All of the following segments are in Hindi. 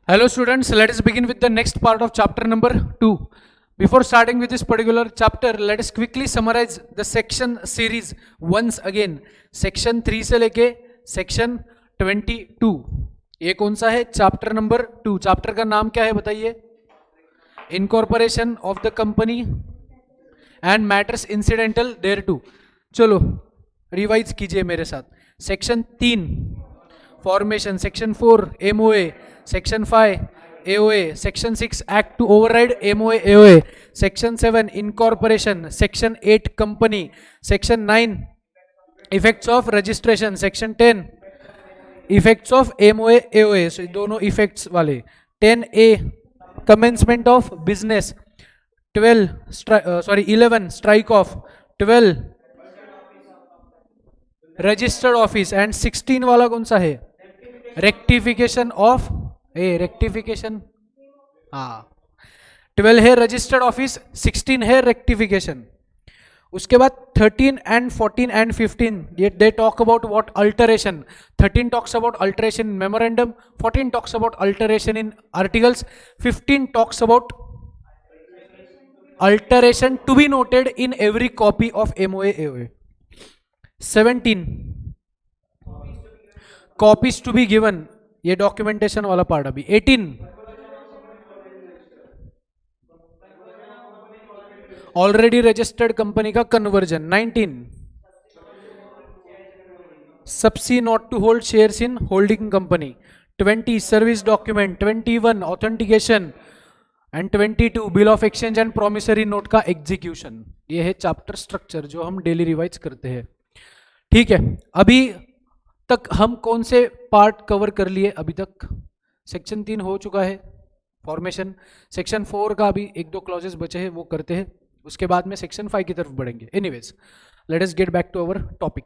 Hello students, let us begin with the next part of chapter number 2. Before starting with this particular chapter, let us quickly summarize the section series once again. Section 3 से लेके section 22. ये कौन सा है? Chapter number 2. चैप्टर का नाम क्या है बताइए? Incorporation of the company and matters incidental thereto. चलो रिवाइज कीजिए मेरे साथ. Section 3 formation, section 4 MOA, section 5 AOA, section 6 act to override MOA AOA, section 7 incorporation, section 8 company, section 9 effects of registration, section 10 effects of MOA AOA, so दोनों इफेक्ट्स वाले. 10A commencement of business, 11 strike off, 12 registered office and 16 वाला कौन सा है? Rectification of rectification. हाँ, 12 है रजिस्टर्ड ऑफिस, 16 है रेक्टिफिकेशन. उसके बाद 13 and 14 and 15 they talk about what? Alteration. 13 talks about alteration in memorandum, 14 talks about alteration in articles, 15 talks about alteration to be noted in every copy of MOA AOA. 17 copies to be given, ये डॉक्यूमेंटेशन वाला पार्ट. अभी 18 ऑलरेडी रजिस्टर्ड कंपनी का conversion. 19 subsidiary not to hold shares in holding company. 20 service document. 21 authentication and 22 bill of exchange and promissory note का एग्जीक्यूशन. ये है चैप्टर स्ट्रक्चर जो हम डेली रिवाइज करते हैं. ठीक है, अभी तक हम कौन से पार्ट कवर कर लिए? अभी तक सेक्शन 3 हो चुका है, फॉर्मेशन. सेक्शन 4 का अभी 1-2 क्लॉजेस बचे हैं, वो करते हैं. उसके बाद में सेक्शन 5 की तरफ बढ़ेंगे. Anyways, let us get back to our topic.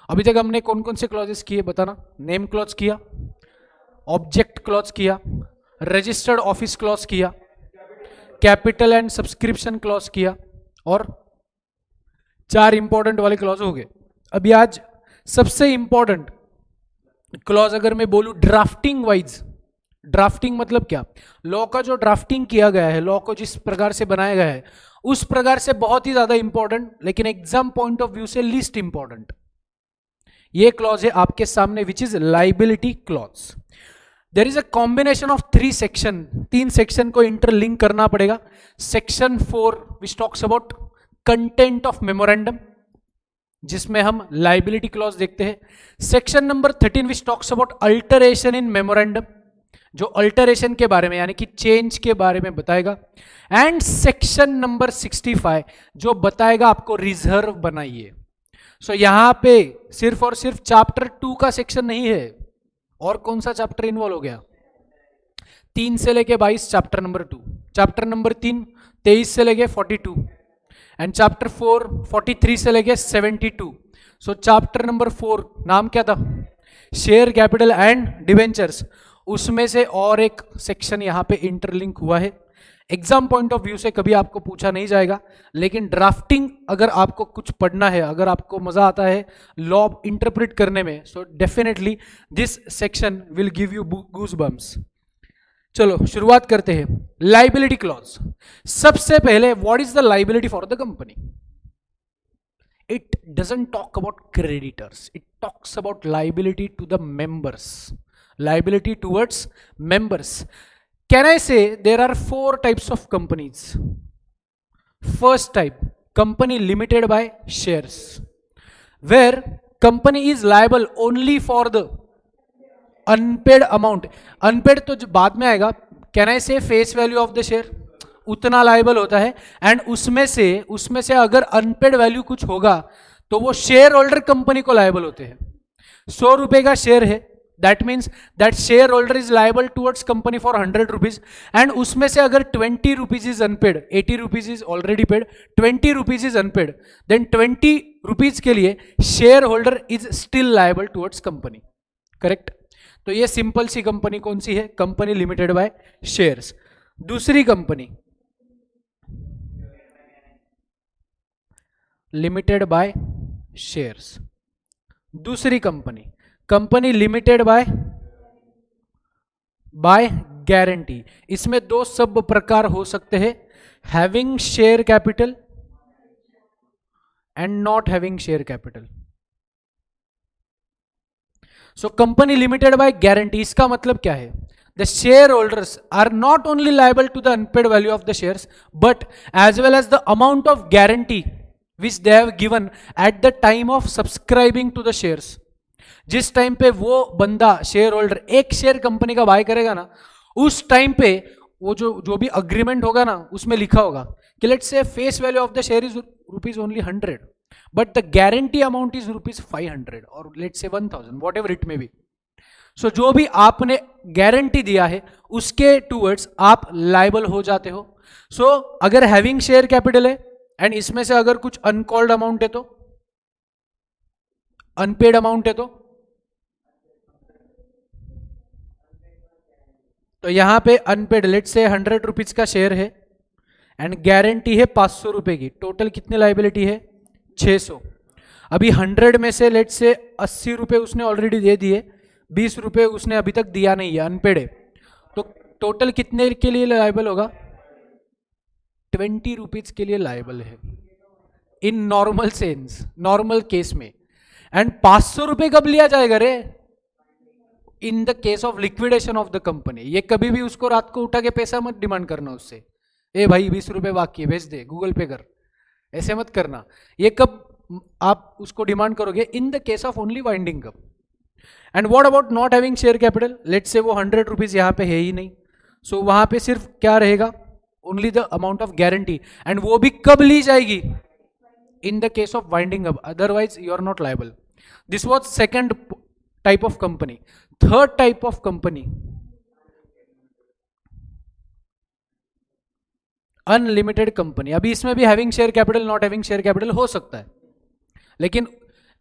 अभी तक हमने कौन कौन से क्लॉजेस किए बताना? नेम क्लॉज किया, ऑब्जेक्ट क्लॉज किया, रजिस्टर्ड ऑफिस क्लॉज किया, कैपिटल एंड सब्सक्रिप्शन क्लॉज किया, और 4 इंपॉर्टेंट वाले क्लॉज हो गए. अभी आज सबसे इंपॉर्टेंट क्लॉज अगर मैं बोलूं ड्राफ्टिंग वाइज, ड्राफ्टिंग मतलब क्या? लॉ का जो ड्राफ्टिंग किया गया है, लॉ को जिस प्रकार से बनाया गया है उस प्रकार से बहुत ही ज्यादा इंपॉर्टेंट, लेकिन एग्जाम पॉइंट ऑफ व्यू से लीस्ट इंपॉर्टेंट ये क्लॉज है आपके सामने, which is liability clause. There is a combination of 3 section. 3 section को इंटरलिंक करना पड़ेगा. Section 4 which talks about content of memorandum, जिसमें हम लाइबिलिटी क्लॉज देखते हैं. Section number 13 which talks about alteration in memorandum, जो अल्टरेशन के बारे में यानी कि चेंज के बारे में बताएगा. एंड सेक्शन नंबर 65 जो बताएगा आपको रिजर्व बनाइए. सो यहां पे सिर्फ और सिर्फ चैप्टर 2 का सेक्शन नहीं है, और कौन सा चैप्टर इन्वॉल्व हो गया? 3 से लेके 22 चैप्टर नंबर 2, चैप्टर नंबर 3 23 से लेके 42, एंड चैप्टर 4 43 से लेके 72. सो चैप्टर नंबर 4 नाम क्या था? Share capital and debentures. उसमें से और एक सेक्शन यहाँ पे इंटरलिंक हुआ है. एग्जाम पॉइंट ऑफ व्यू से कभी आपको पूछा नहीं जाएगा, लेकिन ड्राफ्टिंग अगर आपको कुछ पढ़ना है, अगर आपको मजा आता है लॉ इंटरप्रेट करने में, so definitely this section will give you goosebumps. चलो शुरुआत करते हैं. Liability clause. सबसे पहले what is the liability for the company? It doesn't talk about creditors, it talks about liability to the members, liability towards members. Can I say there are 4 types of companies? First type, company limited by shares, where company is liable only for the unpaid amount. Unpaid तो जो बाद में आएगा. Can I say face value of the share? उतना लाइबल होता है, एंड उसमें से अगर अनपेड वैल्यू कुछ होगा तो वो शेयर होल्डर कंपनी को लाइबल होते हैं. 100 रुपए का शेयर है, that means that shareholder is liable towards company for 100 rupees, and उसमें से अगर 20 rupees is unpaid, 80 rupees is already paid, 20 rupees is unpaid, then 20 rupees के लिए shareholder is still liable towards company. Correct? तो ये सिंपल सी कंपनी कौन सी है? Company limited by shares. दूसरी कंपनी लिमिटेड बाय शेयर्स. दूसरी कंपनी लिमिटेड बाय गारंटी। इसमें दो सब प्रकार हो सकते हैं, having share capital and not having share capital. So company limited by guarantee, इसका मतलब क्या है? The shareholders are not only liable to the unpaid value of the shares but as well as the amount of guarantee which they have given at the time of subscribing to the shares. जिस टाइम पे वो बंदा शेयर होल्डर एक शेयर कंपनी का बाय करेगा ना, उस टाइम पे वो जो भी अग्रीमेंट होगा ना, उसमें लिखा होगा कि let's say face value of the share is rupees only 100 but the guarantee amount is rupees 500 और let's say 1000, whatever it may be. So जो भी आपने गारंटी दिया है उसके टूवर्ड्स आप लाइबल हो जाते हो। सो अगर हैविंग शेयर कैपिटल है एंड इसमें से अगर कुछ अनकॉल्ड अमाउंट है तो, अनपेड अमाउंट है तो यहां पे अनपेड, लेट से 100 रुपीज का शेयर है एंड गारंटी है 500 रुपए की, टोटल कितनी लाइबिलिटी है? 600। अभी 100 में से लेट से 80 रुपए उसने ऑलरेडी दे दिए, 20 रुपए उसने अभी तक दिया नहीं है, अनपेड है, तो टोटल कितने के लिए लाइबल होगा? 20 रुपीज के लिए लाइबल है in normal sense, normal case में। एंड 500 रुपए कब लिया जाएगा रे? इन the case of liquidation of the company. ये कभी भी उसको रात को उठा के पैसा मत डिमांड करना उससे, ए भाई 20 रुपए बाकी है भेज दे, गूगल पे कर, ऐसे मत करना। ये कब आप उसको डिमांड करोगे? In the case of only winding up. And what about not having share capital? Let say वो 100 रुपीज यहाँ पे है ही नहीं, सो वहां पे सिर्फ क्या रहेगा? Only the amount of guarantee, and वो भी कब ली जाएगी? In the case of winding up, otherwise you are not liable. This was second type of company. Third type of company, unlimited company. अभी इसमें भी having share capital not having share capital हो सकता है, लेकिन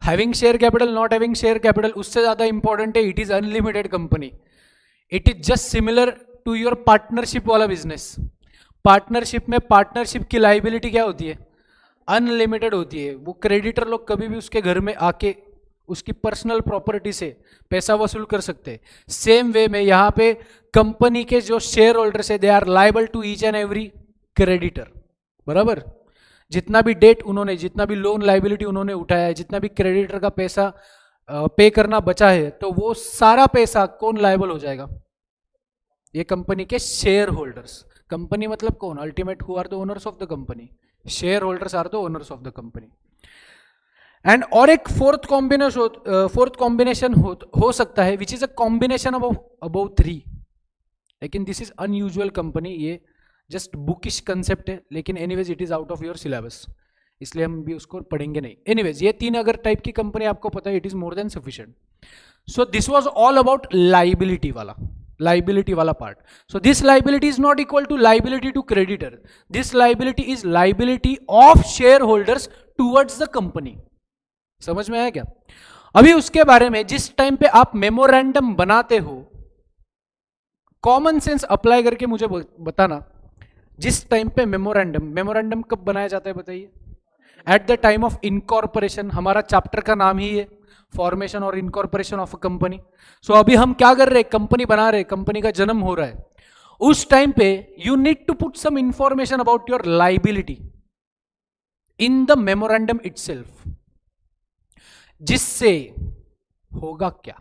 having share capital not having share capital उससे ज्यादा इंपॉर्टेंट है, it is unlimited company. It is just similar to your partnership वाला बिजनेस। पार्टनरशिप में पार्टनरशिप की लाइबिलिटी क्या होती है? अनलिमिटेड होती है। वो क्रेडिटर लोग कभी भी उसके घर में आके उसकी पर्सनल प्रॉपर्टी से पैसा वसूल कर सकते हैं। सेम वे में यहाँ पे कंपनी के जो शेयर होल्डर्स है they are liable to each and every creditor, बराबर। जितना भी डेट उन्होंने, जितना भी लोन लाइबिलिटी उन्होंने उठाया है, जितना भी क्रेडिटर का पैसा पे करना बचा है, तो वो सारा पैसा कौन लाइबल हो जाएगा? ये कंपनी के शेयर होल्डर्स। कंपनी मतलब कौन? Ultimate who are the owners of the company, shareholders are the owners of the company. And और एक फोर्थ कॉम्बिनेशन हो सकता है which is a combination of above 3, लेकिन दिस इज अनयूजुअल कंपनी। ये जस्ट बुकिश कंसेप्ट है, लेकिन anyways it is out of your syllabus, इसलिए हम भी उसको पढ़ेंगे नहीं। एनीवेज ये 3 अगर टाइप की कंपनी आपको पता है, it is more than sufficient. So this was all about liability वाला part. So this liability is not equal to liability to creditor, this liability is liability of shareholders towards the company. समझ में आया क्या? अभी उसके बारे में, जिस टाइम पे आप मेमोरेंडम बनाते हो, कॉमन सेंस अप्लाई करके मुझे बताना, जिस टाइम पे मेमोरेंडम कब बनाया जाता है बताइए? Eight the time of incorporation. हमारा चैप्टर का नाम ही है फॉर्मेशन और इनकॉर्पोरेशन ऑफ अ कंपनी। सो अभी हम क्या कर रहे हैं? कंपनी बना रहे, कंपनी का जन्म हो रहा है। उस टाइम पे you need to put some information about your liability in the memorandum itself, जिससे होगा क्या?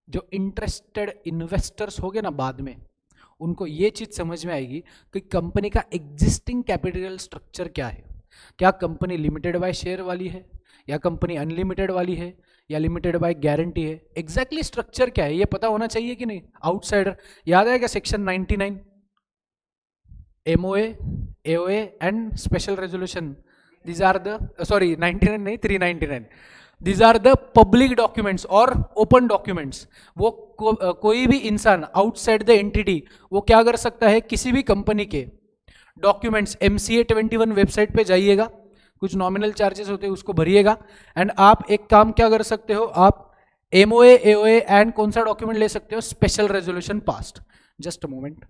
जो इंटरेस्टेड इन्वेस्टर्स होंगे ना बाद में, उनको ये चीज समझ में आएगी कि कंपनी का एग्जिस्टिंग कैपिटल स्ट्रक्चर क्या है। क्या कंपनी लिमिटेड बाय शेयर वाली है, या कंपनी अनलिमिटेड वाली है, या लिमिटेड बाय गारंटी है? एग्जैक्टली स्ट्रक्चर क्या है ये पता होना चाहिए कि नहीं? आउटसाइडर याद है क्या? Section 99, MOA, AOA and special resolution, these are the 99 नहीं 399, these are the public documents और open documents। वो कोई भी इंसान आउटसाइड द एंटिटी वो क्या कर सकता है? किसी भी कंपनी के डॉक्यूमेंट्स MCA 21 वेबसाइट पे जाइएगा, कुछ नॉमिनल चार्जेस होते हैं उसको भरिएगा, एंड आप एक काम क्या कर सकते हो? आप एमओए, एओए एंड कौन सा डॉक्यूमेंट ले सकते हो? Special resolution past. Just a moment.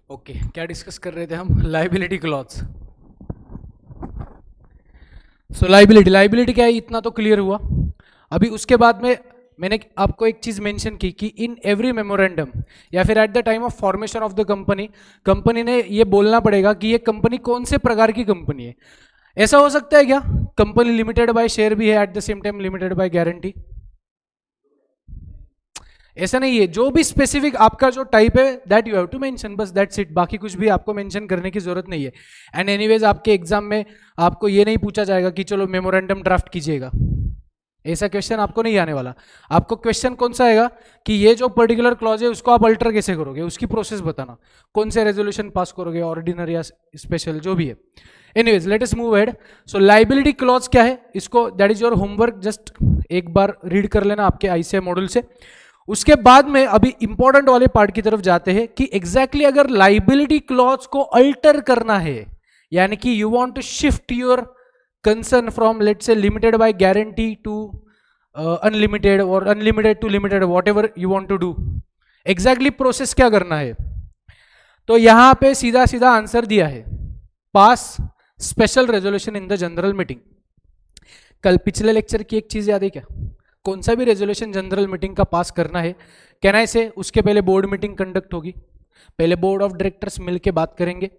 Okay क्या डिस्कस कर रहे थे हम? Liability clause. सो लाइबिलिटी क्या है इतना तो क्लियर हुआ. अभी उसके बाद में मैंने आपको एक चीज मेंशन की कि इन एवरी मेमोरेंडम या फिर eight the time of formation of the company ने ये बोलना पड़ेगा कि ये कंपनी कौन से प्रकार की कंपनी है. ऐसा हो सकता है क्या कंपनी लिमिटेड बाय शेयर भी है at the same time limited by guarantee? ऐसा नहीं है. जो भी स्पेसिफिक आपका जो टाइप है that you have to mention, बस दैट्स इट. बाकी कुछ भी आपको मेंशन करने की जरूरत नहीं है. एंड एनीवेज आपके एग्जाम में आपको ये नहीं पूछा जाएगा कि चलो मेमोरेंडम ड्राफ्ट कीजिएगा. ऐसा क्वेश्चन आपको नहीं आने वाला. आपको क्वेश्चन कौन सा आएगा कि ये जो पर्टिकुलर क्लॉज है उसको आप अल्टर कैसे करोगे, उसकी प्रोसेस बताना, कौन से रेजोल्यूशन पास करोगे, ऑर्डिनरी या स्पेशल जो भी है. Anyways let us move ahead. सो लाइबिलिटी क्लॉज क्या है, इसको that is your homework. Just एक बार रीड कर लेना आपके आईसीए मॉड्यूल से. उसके बाद में अभी इंपॉर्टेंट वाले पार्ट की तरफ जाते हैं कि एग्जैक्टली अगर लाइबिलिटी क्लॉज को अल्टर करना है, यानी कि you want to shift your concern from let's say limited by guarantee to unlimited और unlimited to limited, whatever you want to do, exactly process क्या करना है. तो यहां पे सीधा सीधा आंसर दिया है, pass special resolution in the general meeting. कल पिछले लेक्चर की एक चीज याद है क्या? कौन सा भी रेजोल्यूशन जनरल मीटिंग का पास करना है, कहना है से उसके पहले बोर्ड मीटिंग कंडक्ट होगी. पहले बोर्ड ऑफ डायरेक्टर्स मिलके बात करेंगे,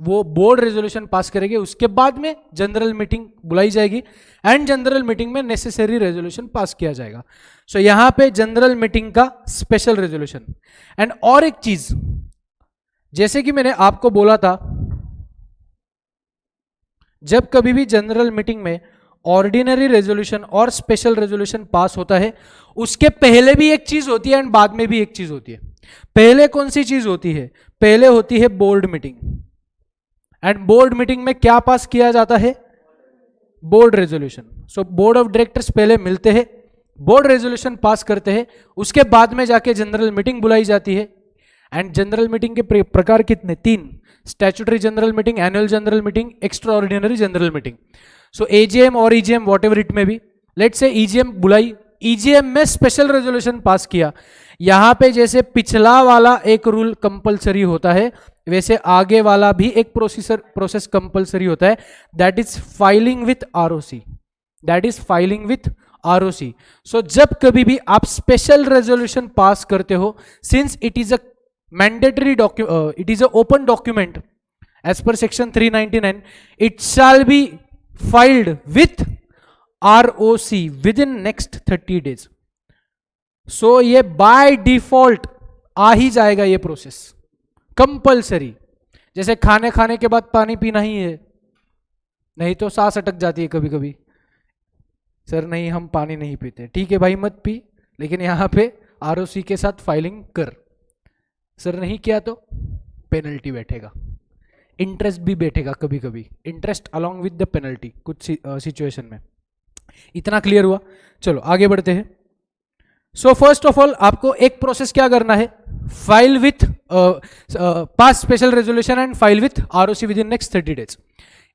वो बोर्ड रेजोल्यूशन पास करेंगे, उसके बाद में जनरल मीटिंग बुलाई जाएगी एंड जनरल मीटिंग में नेसेसरी रेजोल्यूशन पास किया जाएगा. सो यहां पे जनरल मीटिंग का स्पेशल रेजोल्यूशन. एंड और एक चीज, जैसे कि मैंने आपको बोला था, जब कभी भी जनरल मीटिंग में ऑर्डिनरी रेजोल्यूशन और स्पेशल रेजोल्यूशन पास होता है, उसके पहले भी एक चीज होती है एंड बाद में भी एक चीज होती है. पहले कौन सी चीज होती है? पहले होती है board meeting. And board meeting में क्या पास किया जाता है? Board resolution. So board of directors पहले मिलते हैं, बोर्ड रेजोल्यूशन पास करते हैं, उसके बाद में जाके जनरल मीटिंग बुलाई जाती है. एंड जनरल मीटिंग के प्रकार कितने? 3. Statutory general meeting, annual general meeting, extraordinary general meeting. So AGM और EGM whatever it may be, let's say EGM बुलाई, ईजीएम में स्पेशल रेजोल्यूशन पास किया. यहां पे जैसे पिछला वाला एक रूल कंपलसरी होता है, वैसे आगे वाला भी एक प्रोसेस कंपलसरी होता है, that is filing with ROC. That is filing with ROC. So जब कभी भी आप स्पेशल रेजोल्यूशन पास करते हो, since it is a mandatory document, it is a open document as per section 399, it shall be filed with ROC within next 30 days. So ये बाय डिफॉल्ट आ ही जाएगा ये प्रोसेस कंपलसरी. जैसे खाने के बाद पानी पीना ही है, नहीं तो सांस अटक जाती है कभी कभी. सर नहीं हम पानी नहीं पीते, ठीक है भाई मत पी, लेकिन यहां पे ROC के साथ फाइलिंग कर. सर नहीं किया तो पेनल्टी बैठेगा, इंटरेस्ट भी बैठेगा कभी कभी, interest along with the penalty कुछ सिचुएशन में. इतना क्लियर हुआ? चलो आगे बढ़ते हैं. सो फर्स्ट ऑफ ऑल आपको एक प्रोसेस क्या करना है, file with pass special resolution and file with ROC with in next 30 days.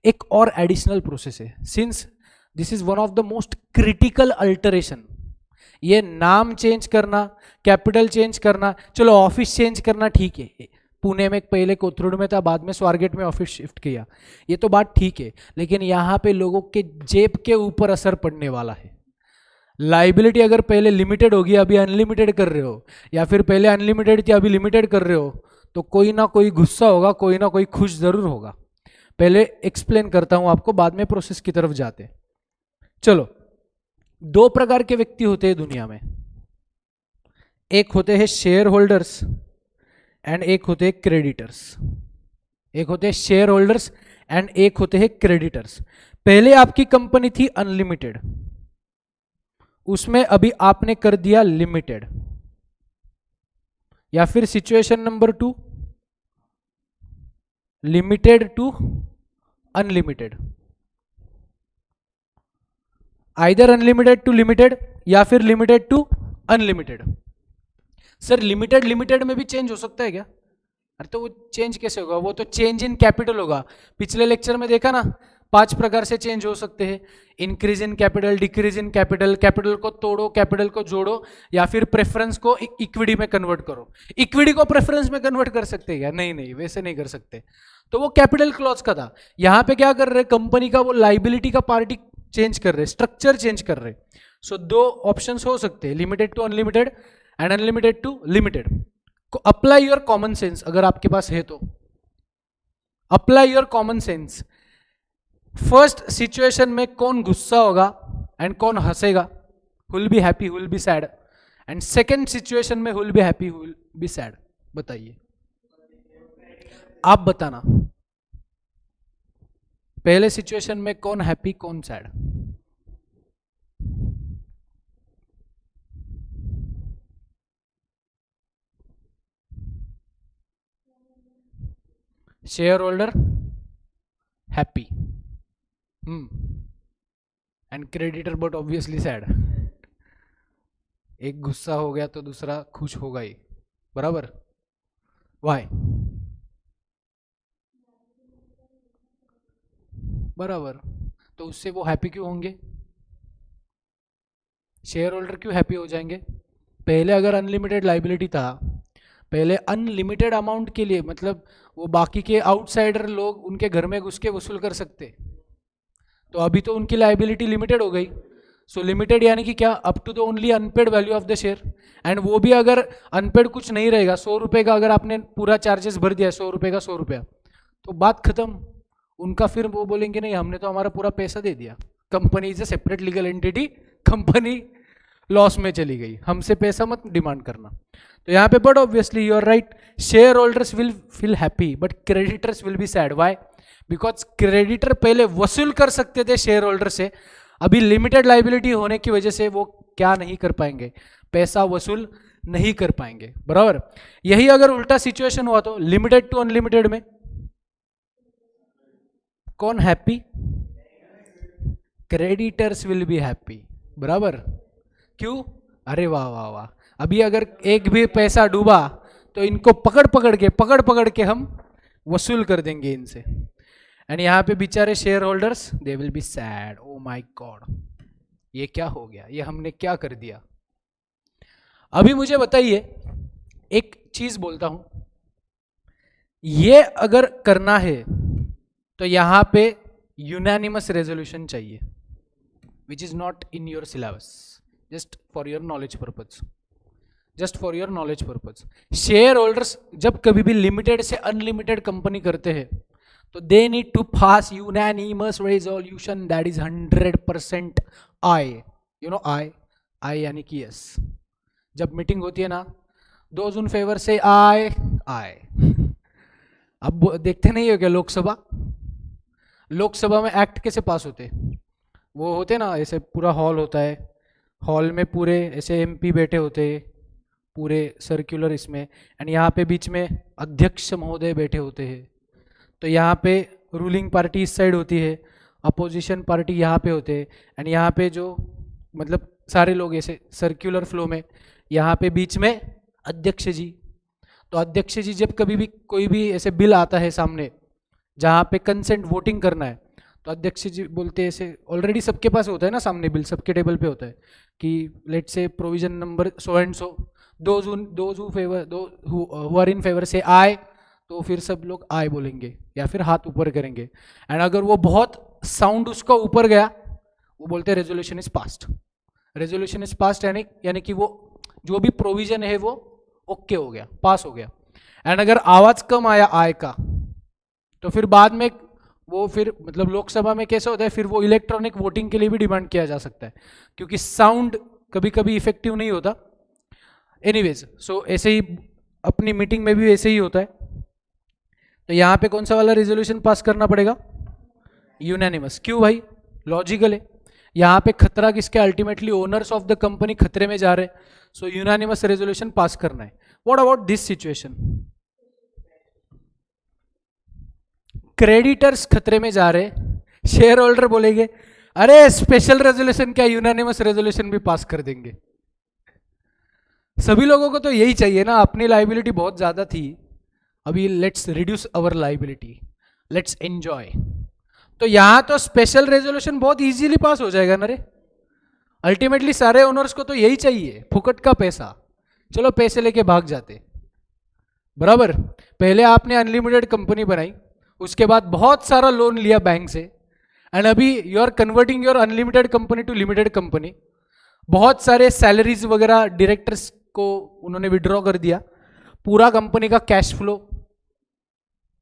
एक और एडिशनल प्रोसेस है, since this is one of the most critical alteration. ये नाम चेंज करना, कैपिटल चेंज करना, चलो ऑफिस चेंज करना ठीक है, पुणे में पहले कोथरूड में था, बाद में स्वारगेट में ऑफिस शिफ्ट किया, ये तो बात ठीक है, लेकिन यहाँ पे लोगों के जेब के ऊपर असर पड़ने वाला है. लाइबिलिटी अगर पहले लिमिटेड होगी अभी अनलिमिटेड कर रहे हो, या फिर पहले अनलिमिटेड थी अभी लिमिटेड कर रहे हो, तो कोई ना कोई गुस्सा होगा, कोई ना कोई खुश जरूर होगा. पहले एक्सप्लेन करता हूं आपको, बाद में प्रोसेस की तरफ जाते हैं. चलो, 2 प्रकार के व्यक्ति होते हैं दुनिया में. एक होते हैं शेयर होल्डर्स एंड एक होते हैं क्रेडिटर्स. एक होते हैं शेयर होल्डर्स एंड एक होते हैं क्रेडिटर्स. पहले आपकी कंपनी थी अनलिमिटेड, उसमें अभी आपने कर दिया लिमिटेड. या फिर situation number 2, limited to unlimited, either unlimited to limited या फिर limited to unlimited. Sir limited में भी चेंज हो सकता है क्या? अरे तो वो चेंज कैसे होगा? वो तो चेंज इन कैपिटल होगा. पिछले लेक्चर में देखा ना, 5 प्रकार से चेंज हो सकते हैं, increase in capital, decrease in capital, capital को तोड़ो, कैपिटल को जोड़ो, या फिर प्रेफरेंस को इक्विटी में कन्वर्ट करो। इक्विटी को प्रेफरेंस में कन्वर्ट कर सकते हैं क्या? नहीं नहीं, वैसे नहीं कर सकते। तो वो कैपिटल क्लॉज का था। यहां पे क्या कर रहे, कंपनी का वो लाइबिलिटी का पार्टी चेंज कर रहे, स्ट्रक्चर चेंज कर रहे। सो दो ऑप्शंस हो सकते हैं, limited to unlimited and unlimited to limited. Apply your common sense, अगर आपके पास है तो apply your common sense. First situation में कौन गुस्सा होगा एंड कौन हंसेगा, who'll be happy, who'll be sad, and second situation में who'll be happy, who'll be sad. बताइए, आप बताना, पहले सिचुएशन में कौन हैप्पी कौन sad? Shareholder happy, and creditor but obviously sad. एक गुस्सा हो गया तो दूसरा खुश होगा ही, बराबर। वाई? बराबर, तो उससे वो हैप्पी क्यों होंगे? शेयर होल्डर क्यों हैप्पी हो जाएंगे? पहले अगर अनलिमिटेड लाइबिलिटी था, पहले अनलिमिटेड अमाउंट के लिए, मतलब वो बाकी के आउटसाइडर लोग उनके घर में घुस के वसूल कर सकते, तो अभी तो उनकी लाइबिलिटी लिमिटेड हो गई। सो लिमिटेड यानी कि क्या, up to the only unpaid value of the share, and वो भी अगर अनपेड कुछ नहीं रहेगा, 100 रुपये का अगर आपने पूरा चार्जेस भर दिया, 100 रुपये का 100 रुपया, तो बात खत्म। उनका फिर वो बोलेंगे नहीं, हमने तो हमारा पूरा पैसा दे दिया, company is a separate legal entity, company loss में चली गई, हमसे पैसा मत डिमांड करना। तो यहाँ पे but obviously you are right, shareholders will feel happy but creditors will be sad. Why? Because creditor पहले वसूल कर सकते थे शेयर होल्डर से, अभी लिमिटेड लाइबिलिटी होने की वजह से वो क्या नहीं कर पाएंगे, पैसा वसूल नहीं कर पाएंगे, बराबर। यही अगर उल्टा सिचुएशन हुआ तो लिमिटेड टू अनलिमिटेड में कौन happy? Creditors will be happy, बराबर। क्यों? अरे वाह वाह वाह, अभी अगर एक भी पैसा डूबा तो इनको पकड़ पकड़ के हम वसूल कर देंगे इनसे, एंड यहाँ पे बेचारे share holders they will be sad, oh my God, ये क्या हो गया, ये हमने क्या कर दिया। अभी मुझे बताइए, एक चीज बोलता हूं, ये अगर करना है तो यहां पे यूनानिमस रेजोल्यूशन चाहिए, which is not in your syllabus, just for your knowledge purpose, just for your knowledge purpose. Share holders जब कभी भी लिमिटेड से अनलिमिटेड कंपनी करते हैं तो they need to pass unanimous resolution, that is 100% aye, you know aye यानी कि यस। जब मीटिंग होती है ना, दोज इन फेवर से आई। अब देखते नहीं हो क्या लोकसभा में एक्ट कैसे पास होते, वो होते ना, ऐसे पूरा हॉल होता है, हॉल में पूरे ऐसे एमपी बैठे होते पूरे सर्कुलर इसमें, एंड यहाँ पे बीच में अध्यक्ष महोदय बैठे होते हैं। तो यहाँ पे रूलिंग पार्टी इस साइड होती है, अपोजिशन पार्टी यहाँ पे होते हैं, एंड यहाँ पे जो मतलब सारे लोग ऐसे सर्कुलर फ्लो में, यहाँ पे बीच में अध्यक्ष जी। तो अध्यक्ष जी जब कभी भी कोई भी ऐसे बिल आता है सामने जहाँ पे कंसेंट वोटिंग करना है, तो अध्यक्ष जी बोलते हैं, ऐसे ऑलरेडी सबके पास होता है ना सामने बिल, सबके टेबल पे होता है कि let's say provision number so and so, those who are in favour से आए, तो फिर सब लोग आए बोलेंगे या फिर हाथ ऊपर करेंगे, एंड अगर वो बहुत साउंड उसका ऊपर गया, वो बोलते हैं resolution is passed. Resolution is passed यानी कि वो जो भी प्रोविजन है वो ओके हो गया, पास हो गया। एंड अगर आवाज कम आया आय का, तो फिर बाद में वो फिर मतलब लोकसभा में कैसे होता है, फिर वो इलेक्ट्रॉनिक वोटिंग के लिए भी डिमांड किया जा सकता है, क्योंकि साउंड कभी कभी इफेक्टिव नहीं होता। एनीवेज, सो ऐसे ही अपनी मीटिंग में भी ऐसे ही होता है। तो यहाँ पे कौन सा वाला रेजोल्यूशन पास करना पड़ेगा? यूनानिमस। क्यों भाई? लॉजिकल है, यहाँ पे खतरा किसके, ultimately owners of the company खतरे में जा रहे, सो यूनानिमस रेजोल्यूशन पास करना है। What about this situation? Creditors खतरे में जा रहे, शेयर होल्डर बोलेंगे अरे स्पेशल रेजोल्यूशन क्या, यूनानिमस रेजोल्यूशन भी पास कर देंगे। सभी लोगों को तो यही चाहिए ना, अपनी लाइबिलिटी बहुत ज्यादा थी, अभी let's reduce our liability, let's enjoy. तो यहां तो स्पेशल रेजोल्यूशन बहुत इजीली पास हो जाएगा ना रे। अल्टीमेटली सारे ओनर्स को तो यही चाहिए, फुकट का पैसा, चलो पैसे लेके भाग जाते, बराबर। पहले आपने अनलिमिटेड कंपनी बनाई, उसके बाद बहुत सारा लोन लिया बैंक से, एंड अभी you are converting your unlimited company to limited company. बहुत सारे सैलरीज वगैरह डायरेक्टर्स को उन्होंने विड्रॉ कर दिया, पूरा कंपनी का कैश फ्लो,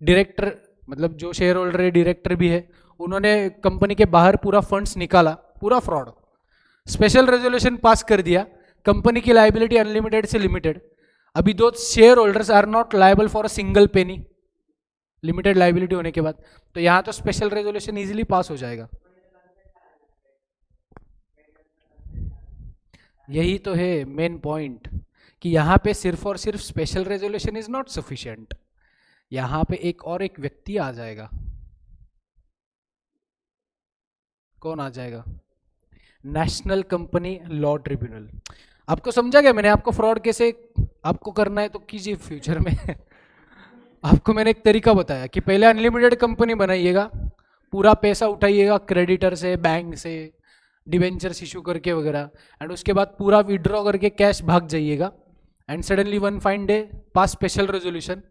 डायरेक्टर मतलब जो शेयर होल्डर है, डायरेक्टर भी है, उन्होंने कंपनी के बाहर पूरा फंड्स निकाला, पूरा फ्रॉड। स्पेशल रेजोल्यूशन पास कर दिया, कंपनी की लाइबिलिटी अनलिमिटेड से लिमिटेड। अभी दो shareholders are not liable for a single penny, limited liability होने के बाद, तो यहां तो स्पेशल रेजोल्यूशन इजीली पास हो जाएगा। यही तो है मेन पॉइंट, कि यहां पे सिर्फ और सिर्फ special resolution is not sufficient, यहां पे एक व्यक्ति आ जाएगा। कौन आ जाएगा? National company law tribunal. आपको समझा गया मैंने? आपको फ्रॉड कैसे आपको करना है तो कीजिए फ्यूचर में। आपको मैंने एक तरीका बताया कि पहले अनलिमिटेड कंपनी बनाइएगा, पूरा पैसा उठाइएगा क्रेडिटर से, बैंक से, डिवेंचर्स इशू करके वगैरह, एंड उसके बाद पूरा विड्रॉ करके कैश भाग जाइएगा, and suddenly one fine day pass special resolution.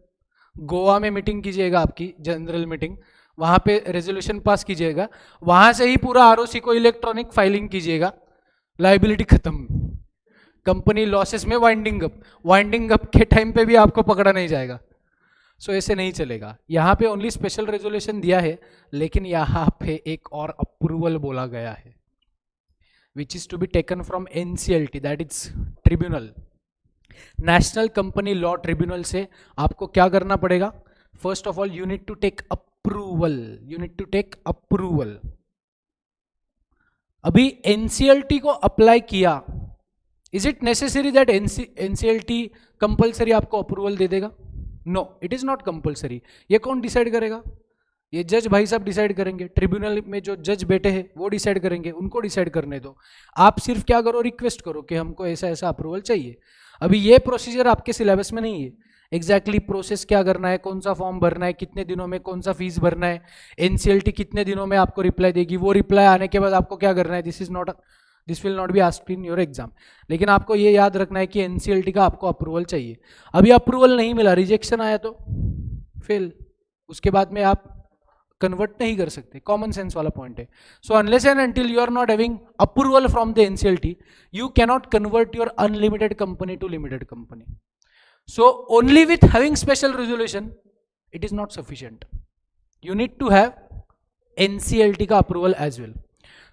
Goa में मीटिंग कीजिएगा, आपकी जनरल मीटिंग, वहां पे रेजोल्यूशन पास कीजिएगा, वहां से ही पूरा आरओसी को इलेक्ट्रॉनिक फाइलिंग कीजिएगा, लाइबिलिटी खत्म, कंपनी लॉसेस में वाइंडिंग अप के टाइम पे भी आपको पकड़ा नहीं जाएगा। सो ऐसे नहीं चलेगा। यहाँ पे ओनली स्पेशल रेजोल्यूशन दिया है, लेकिन यहाँ पे एक और अप्रूवल बोला गया है, which is to be taken from NCLT, that is tribunal, national company law tribunal से आपको क्या करना पड़ेगा? First of all you need to take approval, अभी एनसीएलटी को अप्लाई किया, is it necessary that NCLT compulsory आपको अप्रूवल दे देगा? No, it is not compulsory. ये कौन डिसाइड करेगा? ये जज भाई साहब डिसाइड करेंगे, ट्रिब्यूनल में जो जज बैठे हैं वो डिसाइड करेंगे, उनको डिसाइड करने दो। आप सिर्फ क्या करो, रिक्वेस्ट करो कि हमको ऐसा ऐसा अप्रूवल चाहिए। अभी ये प्रोसीजर आपके सिलेबस में नहीं है, एग्जैक्टली प्रोसेस क्या करना है, कौन सा फॉर्म भरना है, कितने दिनों में कौन सा फीस भरना है, एनसीएलटी कितने दिनों में आपको रिप्लाई देगी, वो रिप्लाई आने के बाद आपको क्या करना है, this will not be asked in your exam. लेकिन आपको ये याद रखना है कि एनसीएलटी का आपको अप्रूवल चाहिए। अभी अप्रूवल नहीं मिला, रिजेक्शन आया तो फेल, उसके बाद में आप कन्वर्ट नहीं कर सकते, कॉमन सेंस वाला पॉइंट है। So unless and until you are not having approval from the NCLT, you cannot convert your unlimited company to limited company. So only with having special resolution it is not sufficient, you need to have NCLT का अप्रूवल एज वेल।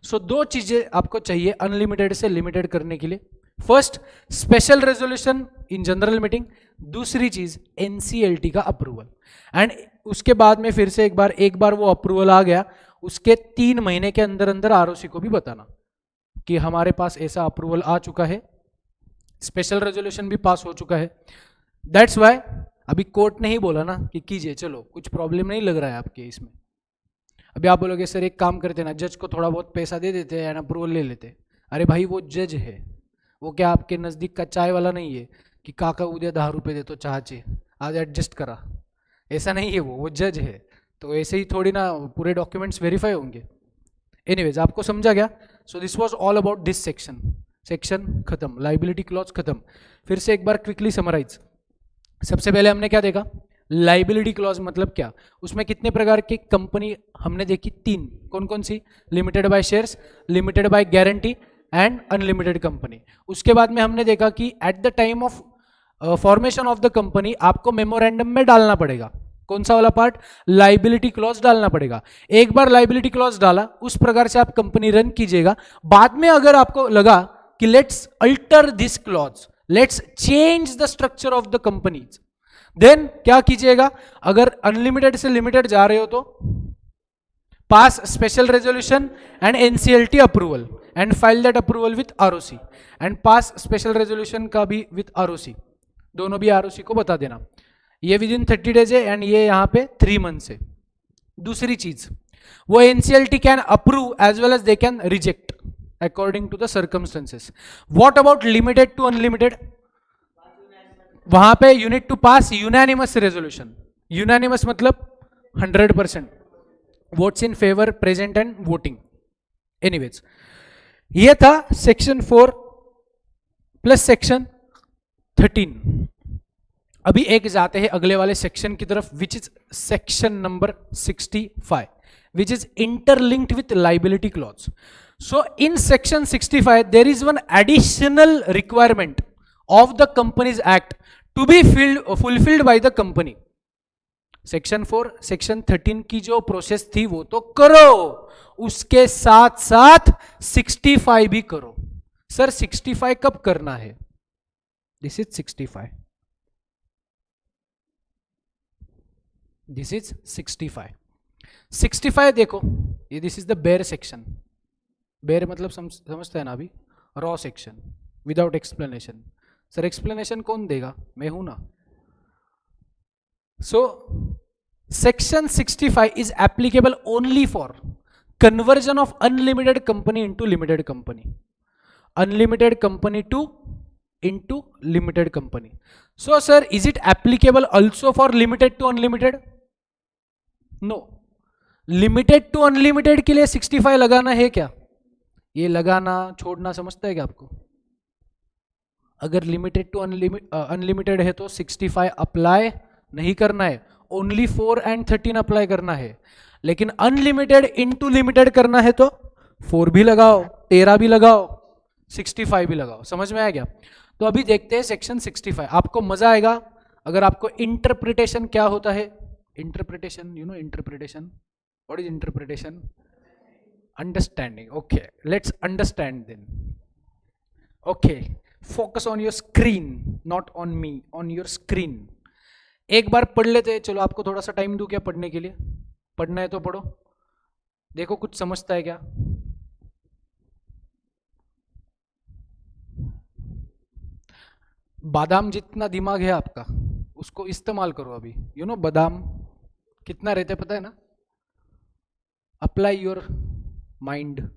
सो दो चीजें आपको चाहिए अनलिमिटेड से लिमिटेड करने के लिए, first special resolution in general meeting, दूसरी चीज एनसीएलटी का अप्रूवल। एंड उसके बाद में फिर से एक बार वो अप्रूवल आ गया, उसके 3 महीने के अंदर अंदर आरओसी को भी बताना कि हमारे पास ऐसा अप्रूवल आ चुका है, स्पेशल रेजोल्यूशन भी पास हो चुका है। दैट्स वाई अभी कोर्ट ने ही बोला ना कि कीजिए, चलो कुछ प्रॉब्लम नहीं लग रहा है आपके इसमें। अभी आप बोलोगे सर एक काम करते ना, जज को थोड़ा बहुत पैसा दे देते हैं, अप्रूवल ले लेते। अरे भाई वो जज है, वो क्या आपके नज़दीक का चाय वाला नहीं है कि काका उद्या 10 रुपये देतो चहाचे, आज एडजस्ट करा, ऐसा नहीं है, वो जज है। तो ऐसे ही थोड़ी ना पूरे डॉक्यूमेंट्स वेरीफाई होंगे। एनीवेज आपको समझा गया? सो this was all about this section खत्म, लाइबिलिटी क्लॉज खत्म। फिर से एक बार क्विकली समराइज। सबसे पहले हमने क्या देखा? लाइबिलिटी क्लॉज मतलब क्या, उसमें कितने प्रकार की कंपनी हमने देखी? 3। कौन कौन सी? Limited by shares, limited by guarantee and unlimited company. उसके बाद में हमने देखा कि at the time of formation of the company आपको मेमोरेंडम में डालना पड़ेगा, कौन सा वाला पार्ट? लाइबिलिटी क्लॉज डालना पड़ेगा। एक बार लाइबिलिटी क्लॉज डाला, उस प्रकार से आप कंपनी रन कीजिएगा। बाद में अगर आपको लगा कि let's alter this clause, let's change the structure of the companies, then क्या कीजिएगा? अगर अनलिमिटेड से लिमिटेड जा रहे हो तो pass special resolution and NCLT approval and file that approval with ROC, and pass special resolution का भी विथ आरओसी, दोनों भी आरओसी को बता देना। ये विद इन 30 डेज है एंड ये यहाँ पे 3 मंथ्स है। दूसरी चीज, वो NCLT can approve as well as they can reject according to the circumstances. What about limited to unlimited? वहां पे unit to pass unanimous resolution. Unanimous मतलब 100%, votes in favour, present and voting. Anyways, ये था सेक्शन 4 प्लस सेक्शन 13। अभी एक जाते हैं अगले वाले सेक्शन की तरफ, which is section number 65, which is interlinked with liability clause. So in section 65 there is one additional requirement of the Companies Act to be fulfilled by the company. Section 4 section 13 की जो प्रोसेस थी वो तो करो, उसके साथ साथ 65 भी करो। सर 65 कब करना है? This is 65, this is 65। 65 देखो, ये this is the bare section. Bare मतलब समझते हैं ना अभी, raw section without explanation. Sir explanation कौन देगा? मैं हूं ना। So section 65 is applicable only for conversion of unlimited company into limited company, unlimited company to into limited company. So sir is it applicable also for limited to unlimited? No, limited to unlimited के लिए 65 लगाना है क्या? ये लगाना छोड़ना समझता है क्या आपको? अगर लिमिटेड टू अनलिमिटेड है तो 65 अप्लाई नहीं करना है, ओनली 4 एंड 13 अप्लाई करना है। लेकिन अनलिमिटेड इनटू लिमिटेड करना है तो 4 भी लगाओ, 13 भी लगाओ, 65 भी लगाओ। समझ में आ गया? तो अभी देखते हैं सेक्शन 65। आपको मजा आएगा अगर आपको इंटरप्रिटेशन क्या होता है। Interpretation, you know interpretation, what is interpretation? Understanding. Okay, let's understand then. Okay, focus on your screen, not on me, on your screen. एक बार पढ़ लेते हैं। चलो आपको थोड़ा सा टाइम दूं क्या पढ़ने के लिए? पढ़ना है तो पढ़ो, देखो कुछ समझता है क्या। बादाम जितना दिमाग है आपका उसको इस्तेमाल करो अभी। यू नो बादाम कितना रहते पता है ना? Apply your mind.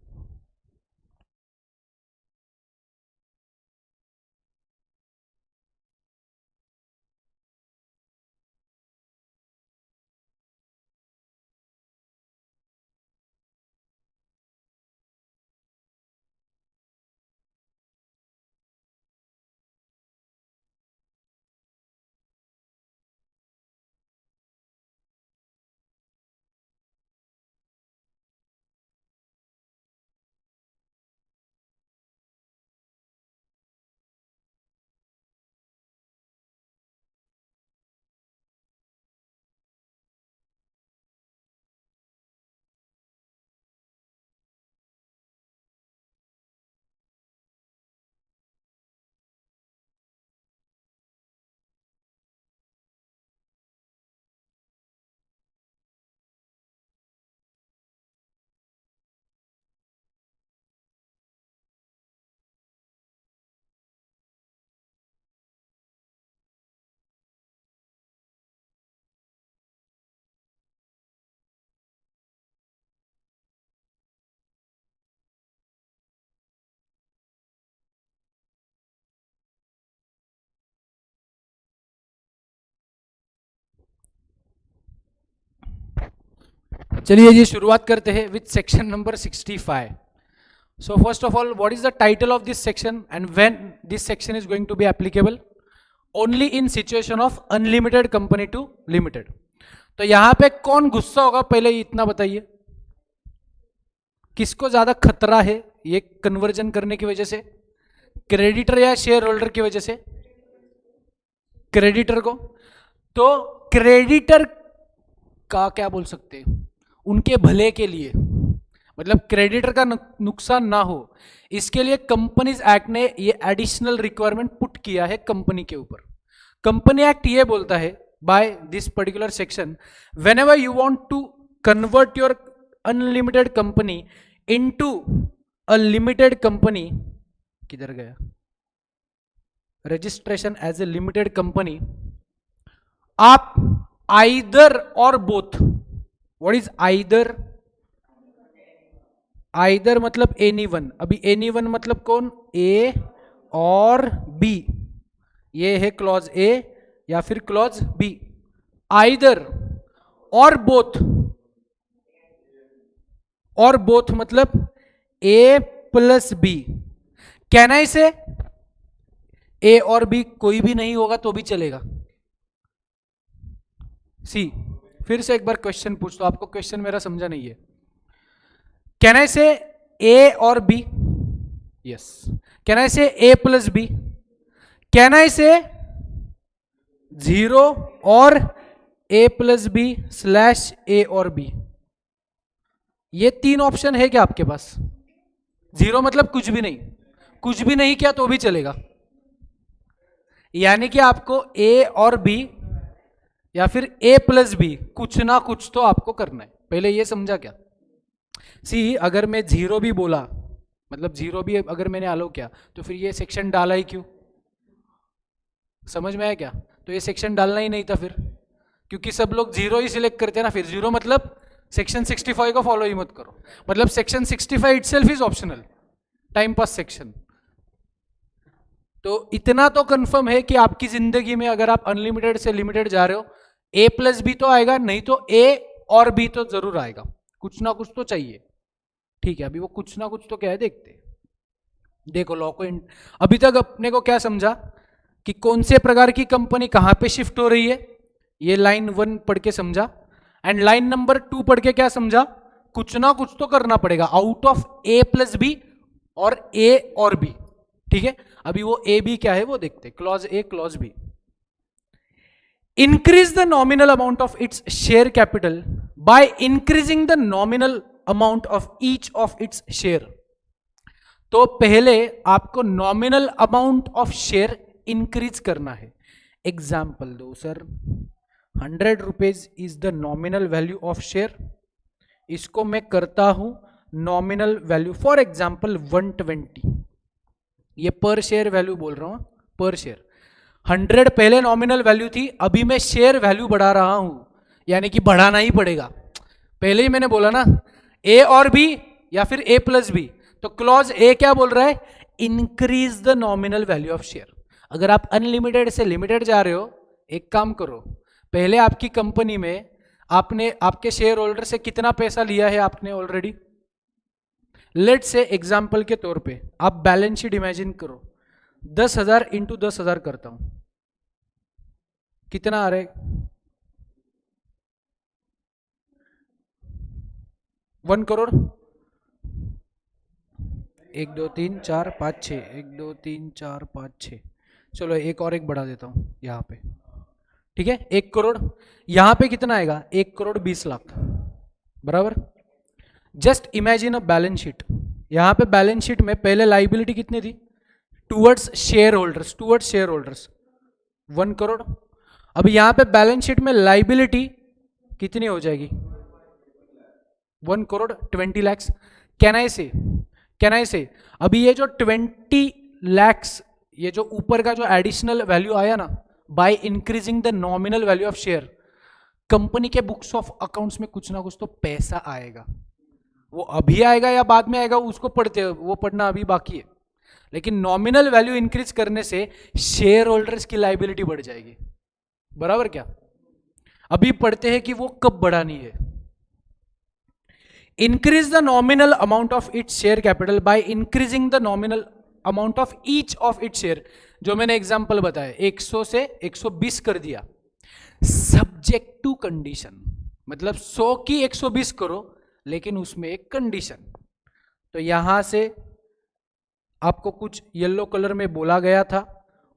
चलिए जी शुरुआत करते हैं with section number 65। So first of all, what is the title of this section and when this section is going to be applicable? Only in situation of unlimited company to limited. तो यहां पे कौन गुस्सा होगा पहले इतना बताइए, किसको ज्यादा खतरा है ये कन्वर्जन करने की वजह से? क्रेडिटर या शेयर होल्डर की वजह से? क्रेडिटर को। तो क्रेडिटर का क्या बोल सकते हैं, उनके भले के लिए, मतलब क्रेडिटर का नुकसान ना हो, इसके लिए कंपनीज एक्ट ने ये एडिशनल रिक्वायरमेंट पुट किया है कंपनी के ऊपर। कंपनी एक्ट ये बोलता है by this particular section, whenever you want to convert your unlimited company into a limited company, किधर गया registration as a limited company, आप आइदर और both, what is either? Either मतलब एनी वन। अभी एनी वन मतलब कौन? ए और बी। ये है क्लॉज ए या फिर क्लॉज बी। आइदर और बोथ और बोथ मतलब ए प्लस बी। कैन आई से ए और बी कोई भी नहीं होगा तो भी चलेगा। सी, फिर से एक बार क्वेश्चन पूछ दो, आपको क्वेश्चन मेरा समझा नहीं है। कैन आई से ए और बी? यस। कैन आई से ए प्लस बी? कैन आई से 0 और ए प्लस बी स्लैश ए और बी? ये 3 ऑप्शन है क्या आपके पास? 0 मतलब कुछ भी नहीं, कुछ भी नहीं किया तो भी चलेगा। यानी कि आपको ए और बी या फिर ए प्लस बी कुछ ना कुछ तो आपको करना है। पहले ये समझा क्या? सी, अगर मैं 0 भी बोला, मतलब 0 भी अगर मैंने अलाउ किया, तो फिर ये सेक्शन डाला ही क्यों? समझ में आया क्या? तो ये सेक्शन डालना ही नहीं था फिर, क्योंकि सब लोग 0 ही सिलेक्ट करते हैं ना। फिर 0 मतलब सेक्शन 65 को फॉलो ही मत करो, मतलब section 65 itself is optional, time pass section. तो इतना तो कंफर्म है कि आपकी जिंदगी में अगर आप अनलिमिटेड से लिमिटेड जा रहे हो, ए प्लस बी तो आएगा, नहीं तो ए और बी तो जरूर आएगा, कुछ ना कुछ तो चाहिए। ठीक है, अभी वो कुछ ना कुछ तो क्या है देखते हैं। देखो लॉ को अभी तक अपने को क्या समझा कि कौन से प्रकार की कंपनी कहां पे शिफ्ट हो रही है, ये लाइन 1 पढ़ के समझा। एंड लाइन नंबर 2 पढ़ के क्या समझा? कुछ ना कुछ तो करना पड़ेगा out of A plus B और ए और बी। ठीक है, अभी वो ए बी क्या है वो देखते, clause A clause B. Increase the nominal amount of its share capital by increasing the nominal amount of each of its share. तो पहले आपको nominal amount of share increase करना है। एग्जाम्पल दो sir, 100 rupees is the nominal value of share, इसको मैं करता हूं नॉमिनल वैल्यू फॉर एग्जाम्पल 120। ये पर शेयर वैल्यू बोल रहा हूं, पर शेयर। 100 पहले नॉमिनल वैल्यू थी, अभी मैं शेयर वैल्यू बढ़ा रहा हूं, यानी कि बढ़ाना ही पड़ेगा। पहले ही मैंने बोला ना, ए और बी या फिर ए प्लस बी। तो क्लॉज ए क्या बोल रहा है? Increase the nominal value of share. अगर आप अनलिमिटेड से लिमिटेड जा रहे हो, एक काम करो, पहले आपकी कंपनी में आपने आपके शेयर होल्डर से कितना पैसा लिया है आपने ऑलरेडी। लेट से एग्जाम्पल के तौर पे आप बैलेंस शीट इमेजिन करो, 10,000 इंटू 10,000 करता हूं, कितना आ रहा है? 1 करोड़। 1 2 3 4 5 6, 1 2 3 4 5 6। चलो एक और एक बढ़ा देता हूं यहां पे, ठीक है, 1 करोड़। यहां पे कितना आएगा? 1 करोड़ 20 लाख, बराबर। Just imagine a balance sheet. यहां पे बैलेंस शीट में पहले लाइबिलिटी कितनी थी? Towards share holders, towards share holders 1 crore. अब यहां पे बैलेंस शीट में लाइबिलिटी कितनी हो जाएगी? 1 करोड़ 20 लैक्स। कैन आई से अभी ये जो 20 लैक्स, ये जो ऊपर का जो एडिशनल वैल्यू आया ना, bye increasing the nominal value of share, company के बुक्स ऑफ अकाउंट्स में कुछ ना कुछ तो पैसा आएगा। वो अभी आएगा या बाद में आएगा उसको पढ़ते हैं, वो पढ़ना अभी बाकी है। लेकिन नॉमिनल वैल्यू इंक्रीज करने से शेयर होल्डर्स की लाइबिलिटी बढ़ जाएगी, बराबर क्या? अभी पढ़ते हैं कि वो कब बढ़ानी है। Increase the nominal amount of its share capital by increasing the nominal amount of each of its share. जो मैंने एग्जांपल बताया, 100 से 120 कर दिया, सब्जेक्ट टू कंडीशन, मतलब 100 की 120 करो, लेकिन उसमें एक कंडीशन। तो यहां से आपको कुछ येलो कलर में बोला गया था,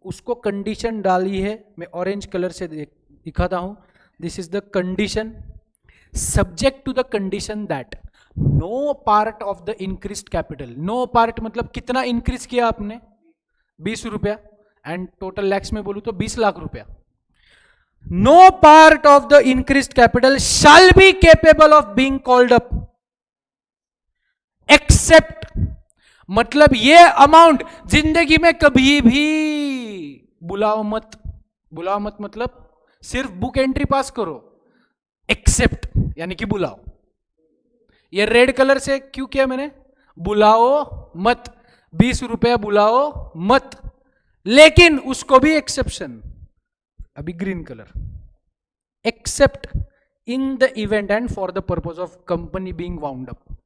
उसको कंडीशन डाली है, मैं ऑरेंज कलर से दिखाता हूं। This is the condition, subject to the condition that no part of the increased capital. No part मतलब कितना इंक्रीज किया आपने? 20 रुपया, एंड टोटल लैक्स में बोलूं तो 20 लाख रुपया। No part of the increased capital shall be capable of being called up except, मतलब ये अमाउंट जिंदगी में कभी भी बुलाओ मत। बुलाओ मत मतलब सिर्फ बुक एंट्री पास करो, एक्सेप्ट यानी कि बुलाओ। ये रेड कलर से क्यों किया मैंने? बुलाओ मत, 20 रुपया बुलाओ मत, लेकिन उसको भी एक्सेप्शन। अभी green colour, accept in the event and for the purpose of company being wound up.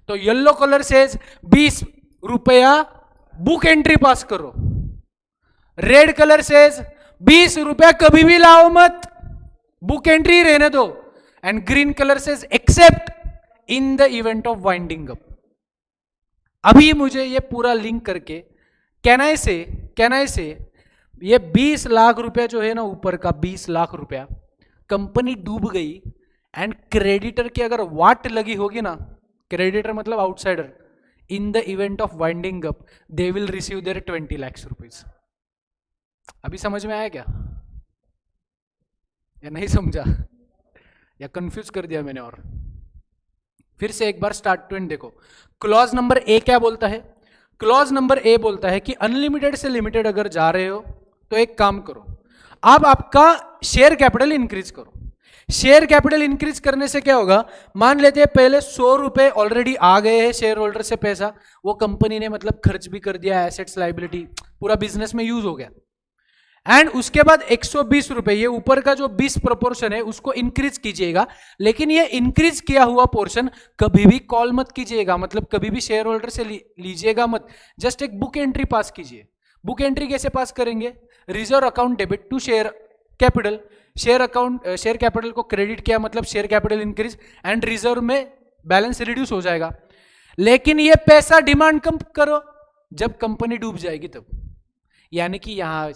तो येलो कलर से 20 रुपया बुक एंट्री पास करो, रेड कलर से 20 रुपया कभी भी लाओ मत, बुक एंट्री रहने दो, एंड ग्रीन कलर से accept in the event of winding up. अभी मुझे ये पूरा लिंक करके कैन आई से ये 20 लाख रुपया जो है ना, ऊपर का 20 लाख रुपया, कंपनी डूब गई एंड क्रेडिटर की अगर वाट लगी होगी ना, क्रेडिटर मतलब outsider, in the event of winding up they will receive there 20 lakh rupees. अभी समझ में आया क्या या नहीं समझा, या कंफ्यूज कर दिया मैंने? और फिर से एक बार स्टार्ट टू एंड देखो। क्लॉज नंबर ए क्या बोलता है? क्लॉज नंबर ए बोलता है कि अनलिमिटेड से लिमिटेड अगर जा रहे हो तो एक काम करो, आप आपका शेयर कैपिटल इंक्रीज करो। शेयर कैपिटल इंक्रीज करने से क्या होगा, मान लेते हैं पहले 100 रुपए ऑलरेडी आ गए हैं शेयर होल्डर से पैसा, वो कंपनी ने मतलब खर्च भी कर दिया, एसेट्स लाइबिलिटी पूरा बिजनेस में यूज हो गया, एंड उसके बाद 120 रुपए, ये ऊपर का जो 20 प्रोपोर्शन है उसको इंक्रीज कीजिएगा, लेकिन ये इंक्रीज किया हुआ पोर्शन कभी भी कॉल मत कीजिएगा, मतलब कभी भी शेयर होल्डर से लीजिएगा मत, जस्ट एक बुक एंट्री पास कीजिए। बुक एंट्री कैसे पास करेंगे? Reserve account debit to share capital, share capital को क्रेडिट किया मतलब share capital increase, and reserve में बैलेंस रिड्यूस हो जाएगा। लेकिन ये पैसा डिमांड कम करो जब कंपनी डूब जाएगी तब, यानी कि यहां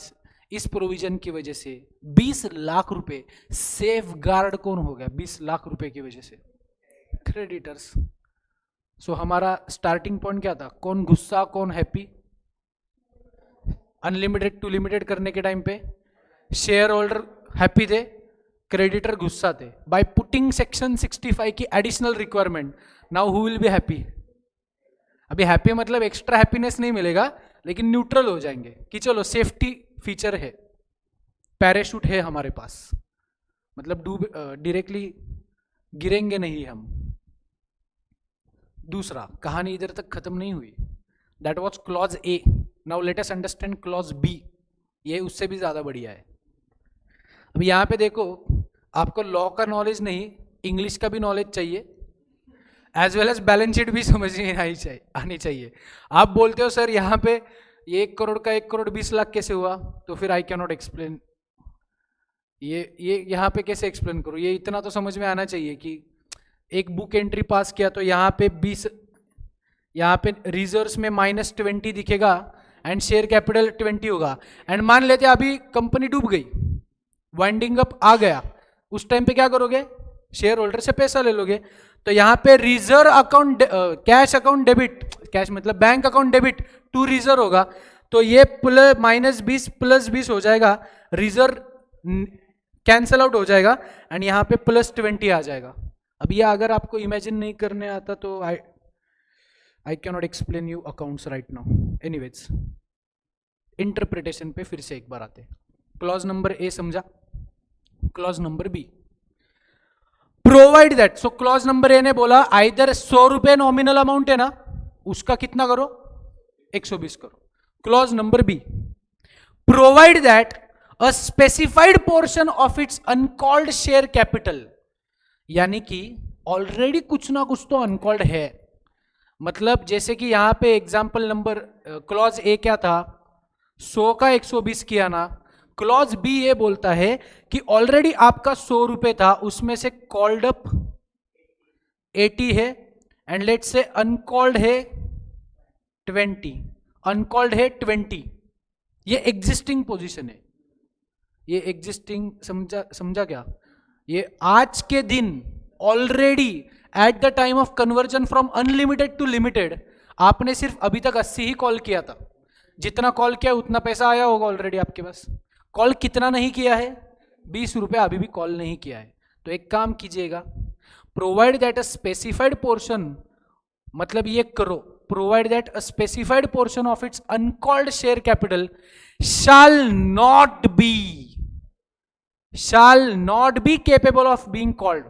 इस प्रोविजन की वजह से 20 लाख रुपए सेफ गार्ड कौन हो गया? 20 लाख रुपए की वजह से क्रेडिटर्स। सो हमारा स्टार्टिंग पॉइंट क्या था? कौन गुस्सा कौन हैप्पी? अनलिमिटेड टू लिमिटेड करने के टाइम पे शेयर होल्डर हैप्पी थे, क्रेडिटर गुस्सा थे। बाय पुटिंग सेक्शन 65 की additional requirement, now who will be happy? अभी हैप्पी मतलब एक्स्ट्रा हैप्पीनेस नहीं मिलेगा, लेकिन न्यूट्रल हो जाएंगे कि चलो सेफ्टी फीचर है, पैराशूट है हमारे पास, मतलब डायरेक्टली गिरेंगे नहीं हम। दूसरा, कहानी इधर तक खत्म नहीं हुई, that was clause A. Now let us understand clause B, ये उससे भी ज्यादा बढ़िया है। अब यहां पे देखो, आपको लॉ का नॉलेज नहीं, इंग्लिश का भी नॉलेज चाहिए, as well as balance sheet भी समझ में आनी चाहिए। आप बोलते हो सर यहाँ पे ये 1 करोड़ का 1 करोड़ 20 लाख कैसे हुआ, तो फिर आई कैन नॉट एक्सप्लेन, ये यहाँ पे कैसे एक्सप्लेन करूँ? ये इतना तो समझ में आना चाहिए कि एक बुक एंट्री पास किया तो यहाँ पे 20, यहाँ पे रिजर्व्स में -20 दिखेगा एंड शेयर कैपिटल 20 होगा, एंड मान लेते अभी कंपनी डूब गई, वाइंडिंग अप आ गया, उस टाइम पे क्या करोगे? शेयर होल्डर से पैसा ले लोगे। तो यहाँ पे reserve account, cash account debit, cash मतलब bank account debit to reserve होगा, तो ये -20 + 20 हो जाएगा, रिजर्व कैंसल आउट हो जाएगा, एंड यहाँ पे +20 आ जाएगा। अब ये अगर आपको इमेजिन नहीं करने आता तो I can not explain you accounts right now. Anyways, interpretation पे फिर से एक बार आते हैं। क्लॉज नंबर ए समझा, clause number B, provide that. So clause number A ने बोला आइदर 100 रुपए नॉमिनल अमाउंट है ना, उसका कितना करो? 120 करो। Clause number B, provide that a specified portion of its uncalled share capital, यानी कि ऑलरेडी कुछ ना कुछ तो अनकॉल्ड है, मतलब जैसे कि यहां पे एग्जांपल नंबर क्लॉज ए क्या था, 100 का 120 किया ना, क्लॉज बी ये बोलता है कि ऑलरेडी आपका 100 रुपए था, उसमें से कॉल्ड अप 80 है, एंड लेट से अनकॉल्ड है 20, अनकॉल्ड है 20, ये एग्जिस्टिंग पोजीशन है, ये एग्जिस्टिंग समझा क्या? ये आज के दिन already at the time of conversion from unlimited to limited आपने सिर्फ अभी तक 80 ही कॉल किया था, जितना कॉल किया उतना पैसा आया होगा ऑलरेडी आपके पास। कॉल कितना नहीं किया है? 20 रुपए अभी भी कॉल नहीं किया है। तो एक काम कीजिएगा, provide that a specified portion, मतलब ये करो, provide that a specified portion of its uncalled share capital shall not be capable of being called,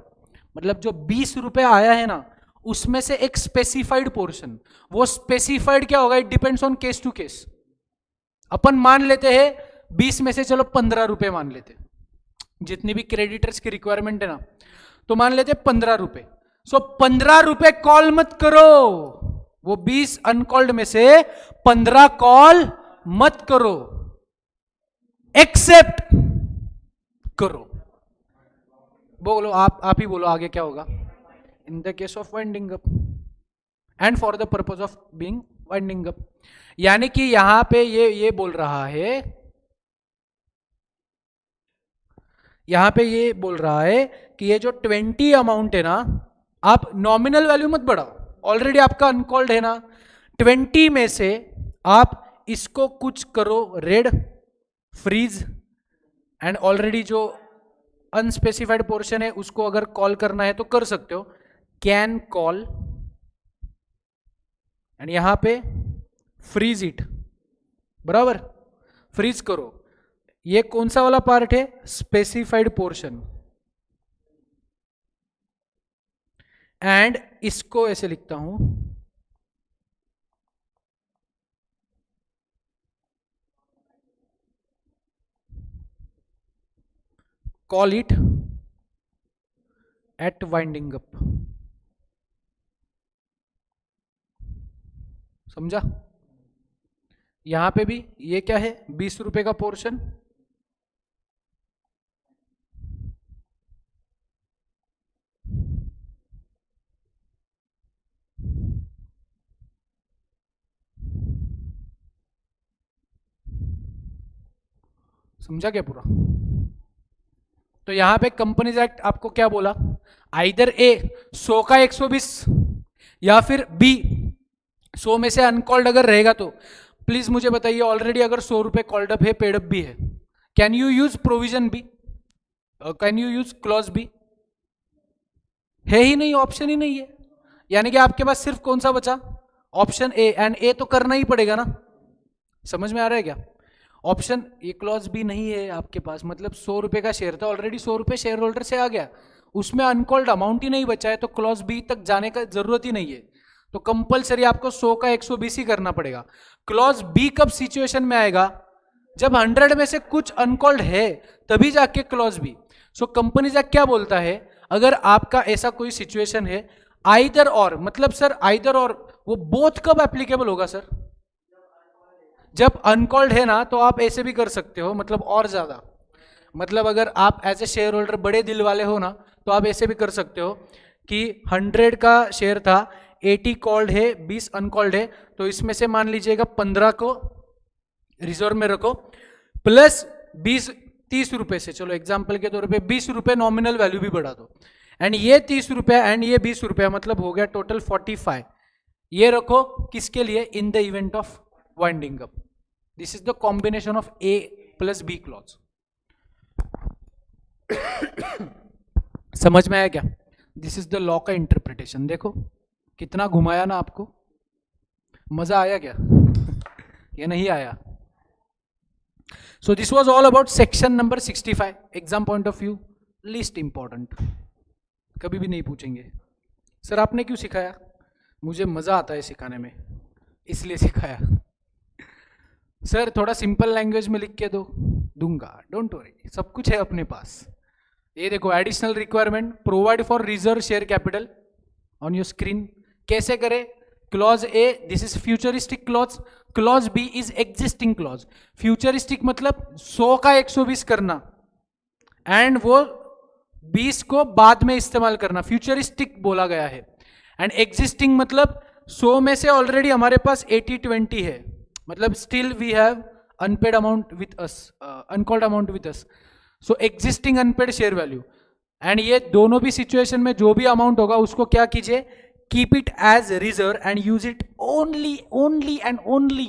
मतलब जो 20 रुपए आया है ना, उसमें से एक स्पेसिफाइड पोर्शन, वो स्पेसिफाइड क्या होगा? It depends on case to case. अपन मान लेते हैं 20 में से चलो 15 रुपए मान लेते, जितनी भी क्रेडिटर्स की रिक्वायरमेंट है ना, तो मान लेते 15 रुपए। सो 15 रुपए कॉल मत करो, वो 20 अनकॉल्ड में से 15 कॉल मत करो, एक्सेप्ट करो। बोलो, आप ही बोलो आगे क्या होगा। इन the case of winding up and for the purpose of being winding up, यानी कि यहां पे ये बोल रहा है, यहां पे ये बोल रहा है कि ये जो 20 अमाउंट है ना, आप नॉमिनल वैल्यू मत बढ़ाओ, ऑलरेडी आपका अनकॉल्ड है ना, 20 में से आप इसको कुछ करो रेड, फ्रीज, एंड ऑलरेडी जो अनस्पेसिफाइड पोर्शन है उसको अगर कॉल करना है तो कर सकते हो, कैन कॉल, एंड यहां पे फ्रीज इट, बराबर, फ्रीज करो। ये कौन सा वाला पार्ट है, स्पेसिफाइड पोर्शन, एंड इसको ऐसे लिखता हूं, call it at winding up. समझा? यहां पे भी ये क्या है, 20 रुपए का पोर्शन, समझा क्या पूरा? तो यहां पे कंपनीज एक्ट आपको क्या बोला, आइदर ए 100 का 120 या फिर बी 100 में से अनकॉल्ड अगर रहेगा तो प्लीज मुझे बताइए, ऑलरेडी अगर 100 रुपए कॉल्ड अप है, पेड अप भी है, can you use provision B, can you use clause B? है ही नहीं, ऑप्शन ही नहीं है, यानी कि आपके पास सिर्फ कौन सा बचा, ऑप्शन ए, एंड ए तो करना ही पड़ेगा ना। समझ में आ रहा है क्या? ऑप्शन ये क्लॉज बी नहीं है आपके पास, मतलब 100 रुपए का शेयर था, ऑलरेडी 100 रुपए शेयर होल्डर से आ गया, उसमें अनकॉल्ड अमाउंट ही नहीं बचा है, तो क्लॉज बी तक जाने का जरूरत ही नहीं है, तो कंपलसरी आपको 100 का 120 ही करना पड़ेगा। क्लॉज बी कब सिचुएशन में आएगा, जब 100 में से कुछ अनकॉल्ड है, तभी जाके क्लॉज बी। सो कंपनी जा क्या बोलता है, अगर आपका ऐसा कोई सिचुएशन है, आइदर और, मतलब सर आइदर और, वो बोथ कब एप्लीकेबल होगा सर, जब अनकॉल्ड है ना, तो आप ऐसे भी कर सकते हो, मतलब और ज्यादा, मतलब अगर आप एज ए शेयर होल्डर बड़े दिल वाले हो ना, तो आप ऐसे भी कर सकते हो कि 100 का शेयर था, 80 कॉल्ड है, 20 अनकॉल्ड है, तो इसमें से मान लीजिएगा 15 को रिजर्व में रखो, प्लस 20 30 रुपए से, चलो एग्जाम्पल के तौर पे 20 रुपए नॉमिनल वैल्यू भी बढ़ा दो, एंड ये 30 रुपए एंड ये 20 रुपया, मतलब हो गया टोटल 45, ये रखो किसके लिए, in the event of winding up. This is the combination of A plus B clause. समझ में आया क्या? दिस इज द लॉ का इंटरप्रिटेशन। देखो कितना घुमाया ना आपको, मजा आया क्या? ये नहीं आया? So this was all about section number 65। Exam point of view least important, कभी भी नहीं पूछेंगे सर आपने क्यों सिखाया, मुझे मजा आता है सिखाने में इसलिए सिखाया। सर थोड़ा सिंपल लैंग्वेज में लिख के दो, दूंगा, डोंट वरी, सब कुछ है अपने पास। ये देखो, additional requirement, provide for reserve share capital on your screen. कैसे करें? Clause A, this is futuristic clause, clause B is existing clause. Futuristic मतलब 100 का 120 करना, एंड वो 20 को बाद में इस्तेमाल करना, फ्यूचरिस्टिक बोला गया है। एंड एग्जिस्टिंग मतलब 100 में से ऑलरेडी हमारे पास 80-20 है, मतलब still we have unpaid amount with us, uncalled amount with us, so existing unpaid share value. And ये दोनों भी सिचुएशन में जो भी अमाउंट होगा उसको क्या कीजिए, keep it as reserve and use it only and only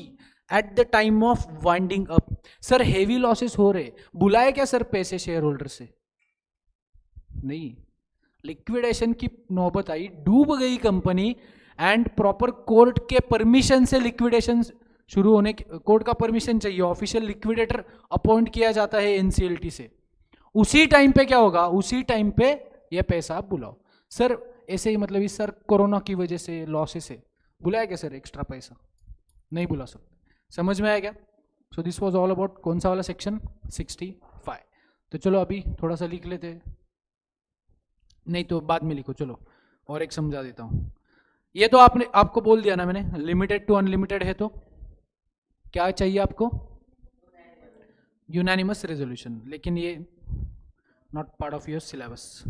at the time of winding up. Sir heavy losses हो रहे, बुलाए क्या सर पैसे शेयर होल्डर से? नहीं, लिक्विडेशन की नौबत आई, डूब गई कंपनी, एंड प्रॉपर कोर्ट के परमिशन से लिक्विडेशन शुरू होने, कोर्ट का परमिशन चाहिए, ऑफिशियल लिक्विडेटर अपॉइंट किया जाता है एनसीएलटी से, उसी टाइम पे क्या होगा, उसी टाइम पे ये पैसा आप बुलाओ। सर ऐसे ही मतलब इस सर कोरोना की वजह से लॉसेस से बुलाया क्या सर एक्स्ट्रा पैसा? नहीं बुला सकते। समझ में आया क्या? सो दिस वाज ऑल अबाउट कौन सा वाला सेक्शन, 65। तो चलो अभी थोड़ा सा लिख लेते हैं, नहीं तो बाद में लिखो, चलो और एक समझा देता हूं। ये तो आपको बोल दिया ना मैंने, लिमिटेड टू अनलिमिटेड है तो क्या चाहिए आपको? यूनानिमस रेजोल्यूशन, लेकिन ये not part of your syllabus.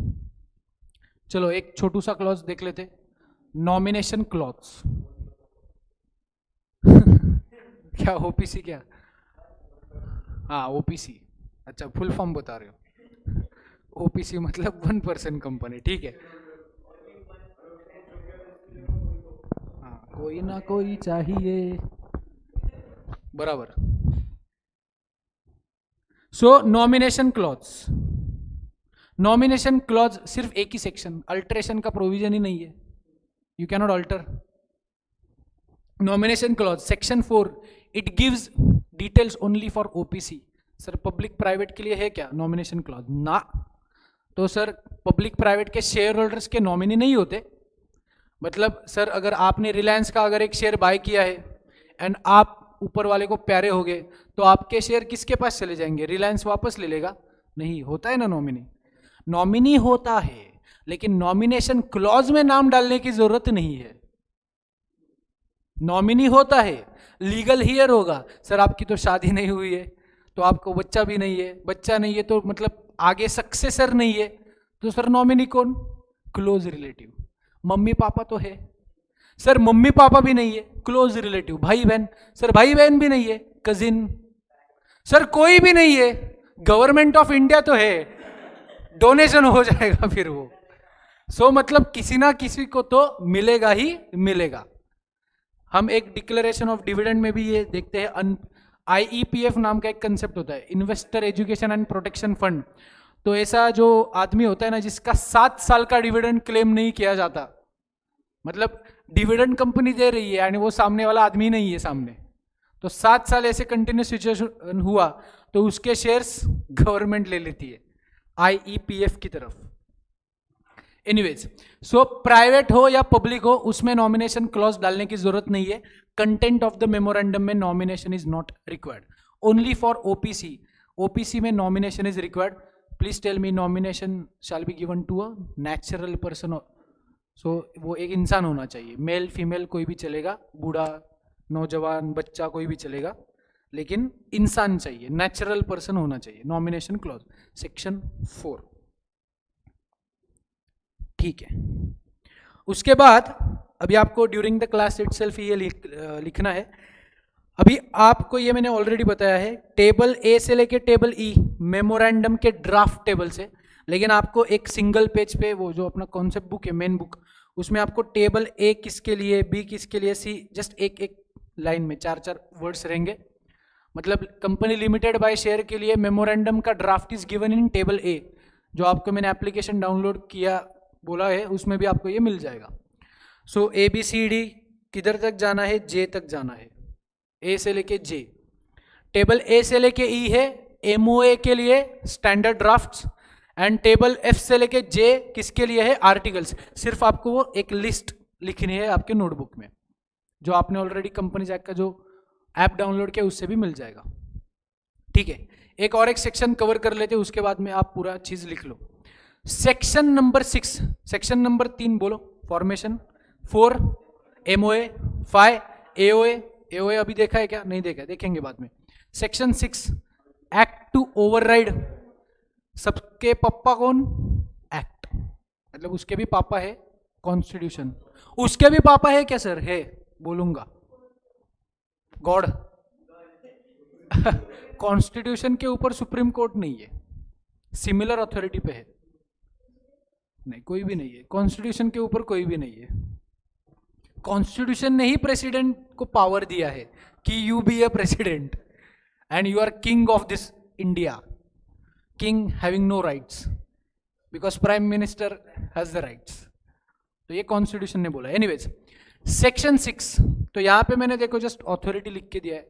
चलो एक छोटू सा क्लॉज देख लेते, नॉमिनेशन क्लॉज। क्या ओपीसी क्या? हाँ ओपीसी, अच्छा फुल फॉर्म बता रहे हो। ओपीसी मतलब 1% कंपनी, ठीक है। हाँ कोई ना कोई चाहिए, बराबर। सो नॉमिनेशन क्लॉज, नॉमिनेशन क्लॉज सिर्फ एक ही सेक्शन, अल्टरेशन का प्रोविजन ही नहीं है, you cannot alter nomination clause. Section 4 it gives details only for OPC. Sir public private के लिए है क्या नॉमिनेशन क्लॉज? ना, तो सर पब्लिक प्राइवेट के शेयर होल्डर्स के नॉमिनी नहीं होते। मतलब सर अगर आपने रिलायंस का अगर एक शेयर बाय किया है एंड आप ऊपर वाले को प्यारे हो गए, तो आपके शेयर किसके पास चले जाएंगे? रिलायंस वापस ले लेगा? नहीं, होता है ना नॉमिनी। नॉमिनी होता है, लेकिन नॉमिनेशन क्लॉज में नाम डालने की जरूरत नहीं है। नॉमिनी होता है, लीगल हियर होगा। सर आपकी तो शादी नहीं हुई है, तो आपको बच्चा भी नहीं है, बच्चा नहीं है तो मतलब आगे सक्सेसर नहीं है, तो सर नॉमिनी कौन? Close relative. मम्मी पापा तो है, सर मम्मी पापा भी नहीं है, क्लोज रिलेटिव। भाई बहन, सर भाई बहन भी नहीं है, कजिन। सर कोई भी नहीं है, गवर्नमेंट ऑफ इंडिया तो है, डोनेशन हो जाएगा फिर वो। सो मतलब किसी ना किसी को तो मिलेगा ही मिलेगा। हम एक डिक्लेरेशन ऑफ डिविडेंड में भी ये देखते हैं, आईईपीएफ नाम का एक कंसेप्ट होता है, investor education and protection fund. तो ऐसा जो आदमी होता है ना जिसका 7 साल का डिविडेंड क्लेम नहीं किया जाता, मतलब डिविडेंड कंपनी दे रही है यानी वो सामने वाला आदमी नहीं है सामने, तो 7 साल ऐसे कंटिन्यूस सिचुएशन हुआ तो उसके शेयर्स गवर्नमेंट ले लेती है आईईपीएफ की तरफ। एनीवेज, सो प्राइवेट हो या पब्लिक हो उसमें नॉमिनेशन क्लॉज डालने की जरूरत नहीं है। कंटेंट ऑफ द मेमोरेंडम में nomination is not required, only for OPC. OPC में nomination is required. Please tell me, nomination shall be given to a natural person. So वो एक इंसान होना चाहिए, मेल फीमेल कोई भी चलेगा, बूढ़ा नौजवान बच्चा कोई भी चलेगा, लेकिन इंसान चाहिए, नेचुरल पर्सन होना चाहिए। नॉमिनेशन क्लॉज सेक्शन 4, ठीक है। उसके बाद अभी आपको ड्यूरिंग द क्लास इटसेल्फ ये लिखना है। अभी आपको ये मैंने ऑलरेडी बताया है, टेबल ए से लेके टेबल ई मेमोरेंडम के ड्राफ्ट टेबल से, लेकिन आपको एक सिंगल पेज पे वो जो अपना कॉन्सेप्ट बुक है, मेन बुक, उसमें आपको टेबल ए किसके लिए, बी किसके लिए, सी, जस्ट एक एक लाइन में 4-4 वर्ड्स रहेंगे। मतलब कंपनी लिमिटेड बाय शेयर के लिए मेमोरेंडम का draft is given in table A, जो आपको मैंने एप्लीकेशन डाउनलोड किया बोला है उसमें भी आपको ये मिल जाएगा। सो ए बी सी डी किधर तक जाना है? जे तक जाना है, ए से लेके जे। टेबल ए से लेके ई है एमओए के लिए standard drafts, and table F से लेके जे किसके लिए है? आर्टिकल्स। सिर्फ आपको वो एक लिस्ट लिखनी है आपके नोटबुक में, जो आपने ऑलरेडी कंपनी जैक का जो ऐप डाउनलोड किया उससे भी मिल जाएगा, ठीक है। एक और एक सेक्शन कवर कर लेते हैं, उसके बाद में आप पूरा चीज लिख लो। सेक्शन नंबर 6, सेक्शन नंबर 3 बोलो, फॉर्मेशन। 4 MOA, 5 AOA. एओए अभी देखा है क्या? नहीं देखा, देखेंगे बाद में। Section 6 act to override. सबके पापा कौन? एक्ट, मतलब उसके भी पापा है कॉन्स्टिट्यूशन। उसके भी पापा है क्या सर? है, बोलूंगा गॉड। कॉन्स्टिट्यूशन के ऊपर सुप्रीम कोर्ट नहीं है, सिमिलर अथॉरिटी पे है। नहीं, कोई भी नहीं है कॉन्स्टिट्यूशन के ऊपर, कोई भी नहीं है। कॉन्स्टिट्यूशन ने ही प्रेसिडेंट को पावर दिया है कि you be a president and you are king of this India. King having no rights because prime minister has the rights, तो ये कॉन्स्टिट्यूशन ने बोला। एनीवेज, सेक्शन 6, तो यहां पे मैंने देखो जस्ट ऑथोरिटी लिख के दिया है।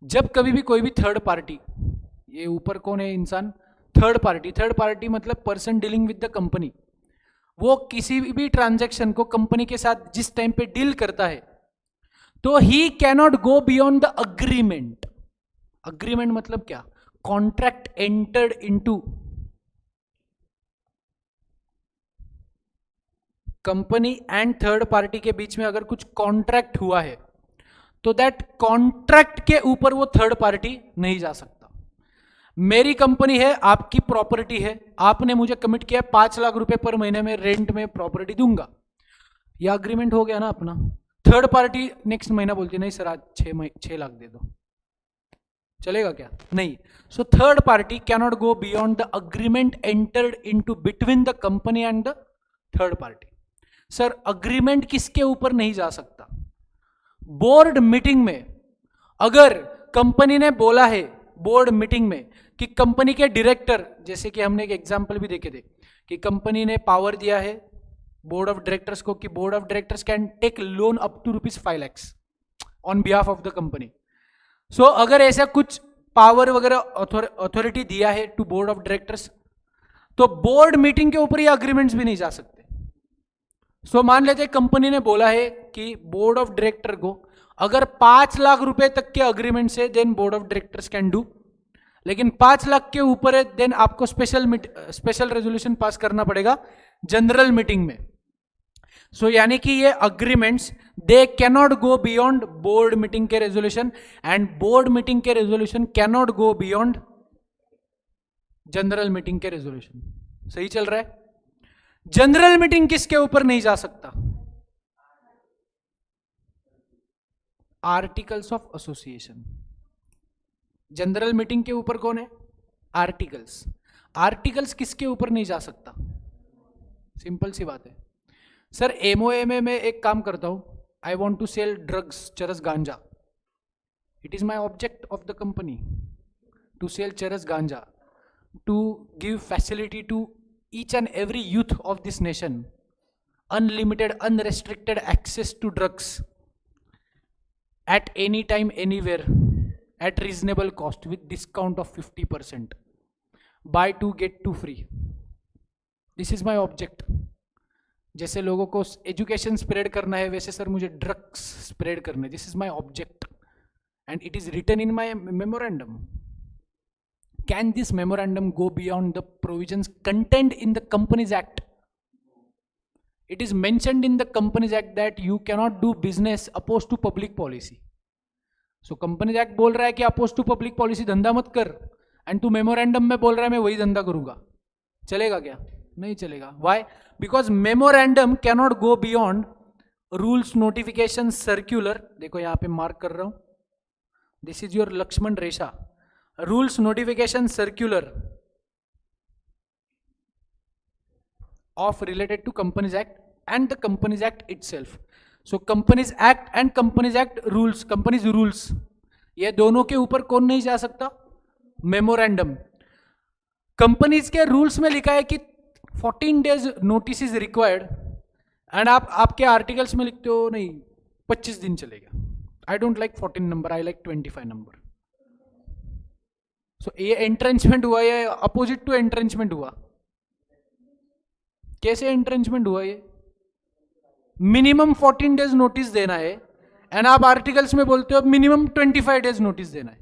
जब कभी भी कोई भी थर्ड पार्टी, ये ऊपर कौन है इंसान? Third party. थर्ड पार्टी मतलब person dealing with the company, वो किसी भी ट्रांजैक्शन को कंपनी के साथ जिस टाइम पे डील करता है तो ही cannot go beyond the agreement. Agreement मतलब क्या? Contract entered into. Company and third party के बीच में अगर कुछ कॉन्ट्रैक्ट हुआ है तो दैट कॉन्ट्रैक्ट के ऊपर वो थर्ड पार्टी नहीं जा सकता। मेरी कंपनी है, आपकी प्रॉपर्टी है, आपने मुझे कमिट किया 5 लाख रुपए पर महीने में रेंट में प्रॉपर्टी दूंगा, यह अग्रीमेंट हो गया ना अपना। थर्ड पार्टी नेक्स्ट महीना बोलती नहीं सर आज 6 लाख दे दो, चलेगा क्या? नहीं। So third party cannot go beyond the agreement entered into between the company and the third party. Sir agreement किसके ऊपर नहीं जा सकता? बोर्ड मीटिंग में अगर कंपनी ने बोला है बोर्ड मीटिंग में कि कंपनी के डायरेक्टर, जैसे कि हमने एक एग्जांपल भी देखे थे कि कंपनी ने पावर दिया है बोर्ड ऑफ डायरेक्टर्स को कि board of directors can take loan up to ₹5 lakh on behalf of the company. So अगर ऐसा कुछ पावर वगैरह अथॉरिटी दिया है टू बोर्ड ऑफ डायरेक्टर्स तो बोर्ड मीटिंग के ऊपर ये अग्रीमेंट्स भी नहीं जा सकते। सो मान लेते कंपनी ने बोला है कि बोर्ड ऑफ डायरेक्टर को अगर 5 लाख रुपए तक के अग्रीमेंट से then board of directors can do, लेकिन 5 लाख के ऊपर है देन आपको स्पेशल रेजोल्यूशन पास करना पड़ेगा जनरल मीटिंग में। सो यानी कि ये agreements they cannot go beyond board meeting के रेजोल्यूशन एंड बोर्ड मीटिंग के resolution cannot go beyond general meeting के रेजोल्यूशन। सही चल रहा है? जनरल मीटिंग किसके ऊपर नहीं जा सकता? Articles of association. General meeting के ऊपर कौन है? आर्टिकल्स। आर्टिकल्स किसके ऊपर नहीं जा सकता? सिंपल सी बात है। सर एमओएमए में एक काम करता हूं, I want to sell drugs, charas ganja, it is my object of the company to sell charas ganja, to give facility to each and every youth of this nation unlimited unrestricted access to drugs at any time anywhere at reasonable cost with discount of 50%, buy 2 get 2 free. This is my object. जैसे लोगों को एजुकेशन स्प्रेड करना है वैसे सर मुझे ड्रग्स स्प्रेड करना है। This is my object and it is written in my memorandum. Can this memorandum go beyond the provisions contained in the Companies Act? It is mentioned in the Companies Act that you cannot do business opposed to public policy. So Companies Act बोल रहा है कि opposed to public policy धंधा मत कर, and तू memorandum में बोल रहा है मैं वही धंधा करूंगा, चलेगा क्या? नहीं चलेगा. Why? Because memorandum cannot go beyond rules, notification, circular. देखो यहाँ पे मार्क कर रहा हूँ. This is your Lakshman Resha. Rules, notification, circular of related to Companies Act and the Companies Act itself. So Companies Act and Companies Act rules, Companies rules, ये दोनों के ऊपर कौन नहीं जा सकता? मेमोरेंडम. कंपनीज के रूल्स में लिखा है कि 14 days notice is required and आप आपके आर्टिकल्स में लिखते हो नहीं 25 दिन चलेगा. I don't like 14 number, I like 25 number. So ये एंट्रेंचमेंट हुआ या अपोजिट टू एंट्रेंचमेंट हुआ? कैसे एंट्रेंचमेंट हुआ? ये मिनिमम 14 days नोटिस देना है एंड आप आर्टिकल्स में बोलते हो मिनिमम 25 days नोटिस देना है.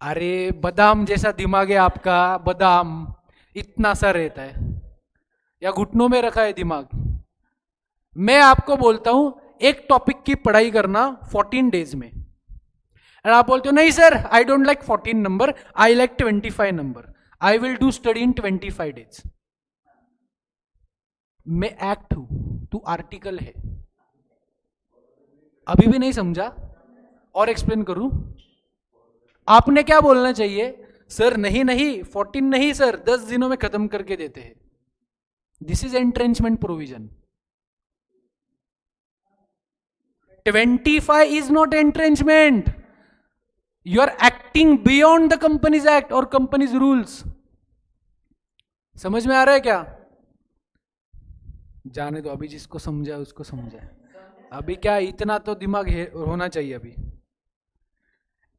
अरे बादाम जैसा दिमाग है आपका, बादाम इतना सा रहता है या घुटनों में रखा है दिमाग. मैं आपको बोलता हूं एक टॉपिक की पढ़ाई करना 14 days में एंड आप बोलते हो नहीं sir I don't like 14 number, I like 25 number, I will do study in 25 days. मैं एक्ट हूं, तू आर्टिकल है. अभी भी नहीं समझा? और एक्सप्लेन करूं? आपने क्या बोलना चाहिए? सर नहीं नहीं 14 नहीं सर 10 दिनों में खत्म करके देते हैं. This is entrenchment provision. 25 is not entrenchment. You are acting beyond the Companies Act or Companies rules. समझ में आ रहा है क्या? जाने दो, अभी जिसको समझा उसको समझा. अभी क्या इतना तो दिमाग होना चाहिए. अभी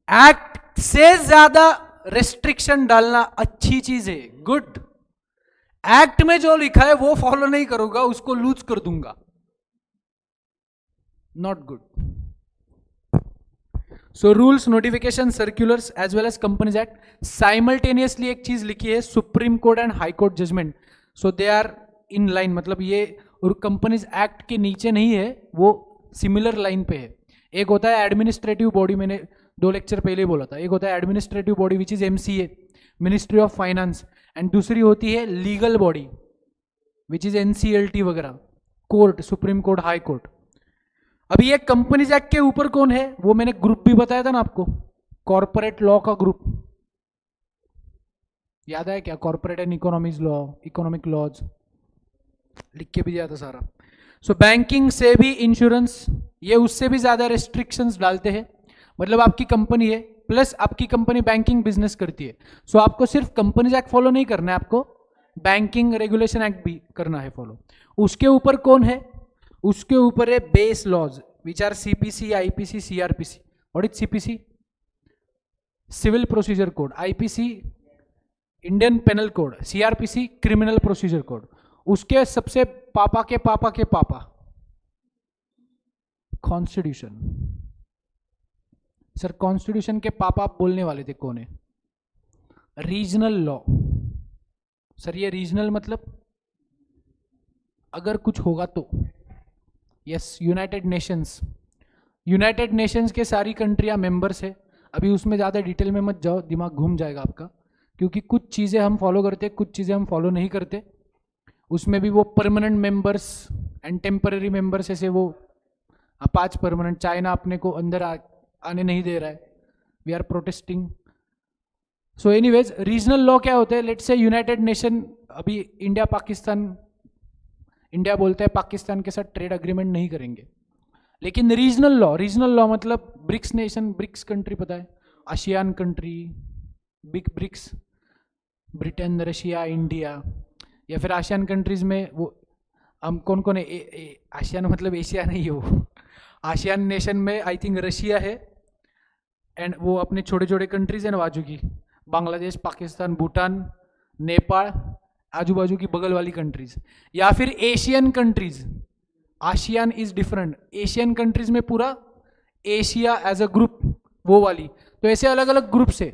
एक्ट से ज्यादा रेस्ट्रिक्शन डालना अच्छी चीज है, गुड. एक्ट में जो लिखा है वो फॉलो नहीं करूंगा, उसको लूज कर दूंगा, not good. So rules, notification, circulars as well as companies act. Simultaneously एक चीज लिखी है supreme court and high court judgement. So they are in line, मतलब ये कंपनीज एक्ट के नीचे नहीं है, वो सिमिलर लाइन पे है। एक होता है एडमिनिस्ट्रेटिव बॉडी, मैंने 2 लेक्चर पहले बोला था, एक होता है administrative body which is MCA, ministry of finance, and दूसरी होती है legal body which is NCLT वगैरह, court, supreme court, high court. अभी ये कंपनीज एक्ट के ऊपर कौन है, वो मैंने ग्रुप भी बताया था ना आपको, कॉर्पोरेट लॉ का ग्रुप, याद है क्या? Corporate and economic law, economic laws लिख के भी दिया था सारा। सो बैंकिंग से भी इंश्योरेंस, ये उससे भी ज्यादा रेस्ट्रिक्शंस डालते हैं। मतलब आपकी कंपनी है प्लस आपकी कंपनी बैंकिंग बिजनेस करती है, सो आपको सिर्फ कंपनीज एक्ट फॉलो नहीं करना है, आपको बैंकिंग रेगुलेशन एक्ट भी करना है फॉलो। उसके ऊपर कौन है? उसके ऊपर है base laws which are CPC, IPC, CrPC. What is CPC? Civil procedure code, IPC Indian penal code, CrPC criminal procedure code. उसके सबसे पापा के पापा के पापा कॉन्स्टिट्यूशन। सर कॉन्स्टिट्यूशन के पापा आप बोलने वाले थे, कौन है? Regional law. सर ये रीजनल मतलब अगर कुछ होगा तो, yes, United Nations. United Nations के सारी कंट्रियां मेंबर्स है। अभी उसमें ज़्यादा डिटेल में मत जाओ, दिमाग घूम जाएगा आपका, क्योंकि कुछ चीज़ें हम फॉलो करते, कुछ चीज़ें हम फॉलो नहीं करते। उसमें भी वो permanent members and temporary members, ऐसे वो 5 परमानेंट। चाइना अपने को अंदर आने नहीं दे रहा है, we are protesting. So anyways, regional law क्या होता है? लेट्स से यूनाइटेड नेशन, अभी इंडिया पाकिस्तान, इंडिया बोलता है पाकिस्तान के साथ ट्रेड अग्रीमेंट नहीं करेंगे, लेकिन रीजनल लॉ मतलब ब्रिक्स नेशन, ब्रिक्स कंट्री पता है, ASEAN country, big BRICS, Britain, Russia, India, या फिर आसियान कंट्रीज में वो हम कौन कौन है? आसियान मतलब एशिया नहीं है वो, आसियान नेशन में आई थिंक रशिया है, एंड वो अपने छोटे छोटे कंट्रीज है ना बाजू की, बांग्लादेश, पाकिस्तान, भूटान, नेपाल, आजू बाजू की बगल वाली कंट्रीज, या फिर Asian countries. ASEAN is different, Asian countries में पूरा एशिया एज अ ग्रुप, वो वाली। तो ऐसे अलग अलग ग्रुप्स है।